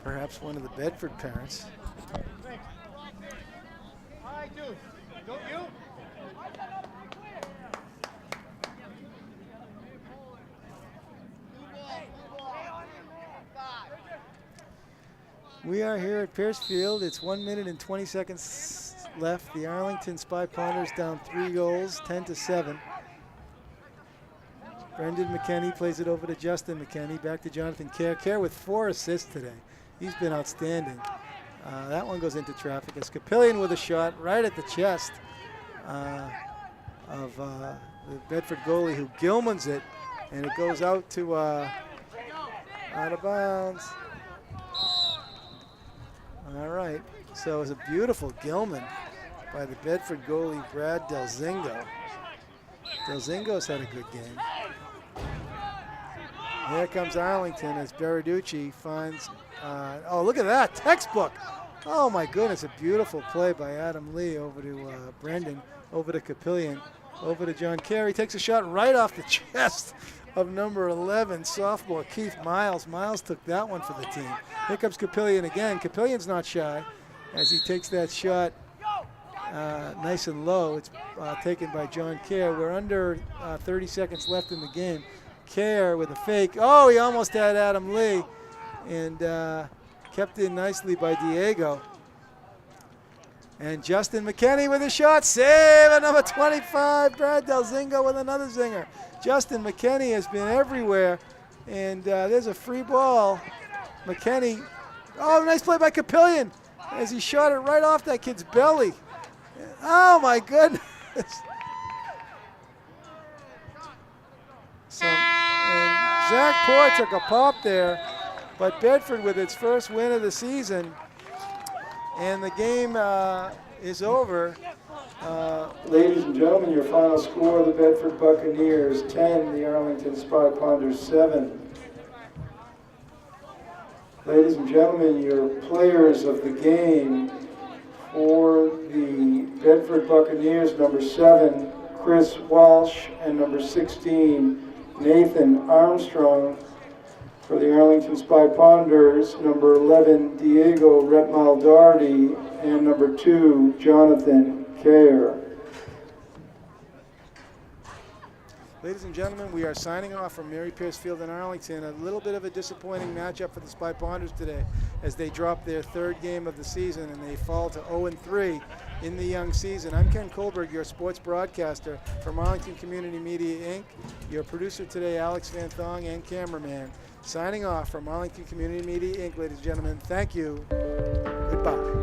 perhaps one of the Bedford parents. I do. Don't you? We are here at Pierce Field. It's 1 minute and 20 seconds left. The Arlington Spy Ponders down 3 goals, 10-7. Brendan McKenney plays it over to Justin McKenney. Back to Jonathan Kerr. Kerr with 4 assists today. He's been outstanding. That one goes into traffic. As Capillion with a shot right at the chest of the Bedford goalie who Gilmans it, and it goes out to out of bounds. All right, so it was a beautiful Gilman by the Bedford goalie Brad Delzingo. Delzingo's had a good game. Here comes Arlington as Beriducci finds, oh, look at that, textbook. Oh my goodness, a beautiful play by Adam Lee over to Brendan, over to Capillion, over to John Carey. Takes a shot right off the chest of number 11, sophomore Keith Miles. Miles took that one for the team. Here comes Capillion again. Capillion's not shy as he takes that shot nice and low. It's taken by John Kerr. We're under 30 seconds left in the game. Kerr with a fake. Oh, he almost had Adam Lee, and kept in nicely by Diego. And Justin McKenney with a shot. Save at number 25. Brad Delzingo with another zinger. Justin McKenney has been everywhere, and there's a free ball. McKenney, oh, nice play by Capillion as he shot it right off that kid's belly. Oh my goodness. And Zach Poor took a pop there, but Bedford with its first win of the season, and the game is over. Ladies and gentlemen, your final score, the Bedford Buccaneers 10, the Arlington Spy Ponders 7. Ladies and gentlemen, your players of the game for the Bedford Buccaneers, number 7, Chris Walsh, and number 16, Nathan Armstrong. For the Arlington Spy Ponders, number 11, Diego Retmaldardi, and number 2, Jonathan Kerr. Ladies and gentlemen, we are signing off from Mary Pierce Field in Arlington. A little bit of a disappointing matchup for the Spy Ponders today as they drop their third game of the season and they fall to 0-3 in the young season. I'm Ken Kohlberg, your sports broadcaster from Arlington Community Media, Inc. Your producer today, Alex Van Thong, and cameraman. Signing off from Arlington Community Media, Inc. Ladies and gentlemen, thank you. Goodbye.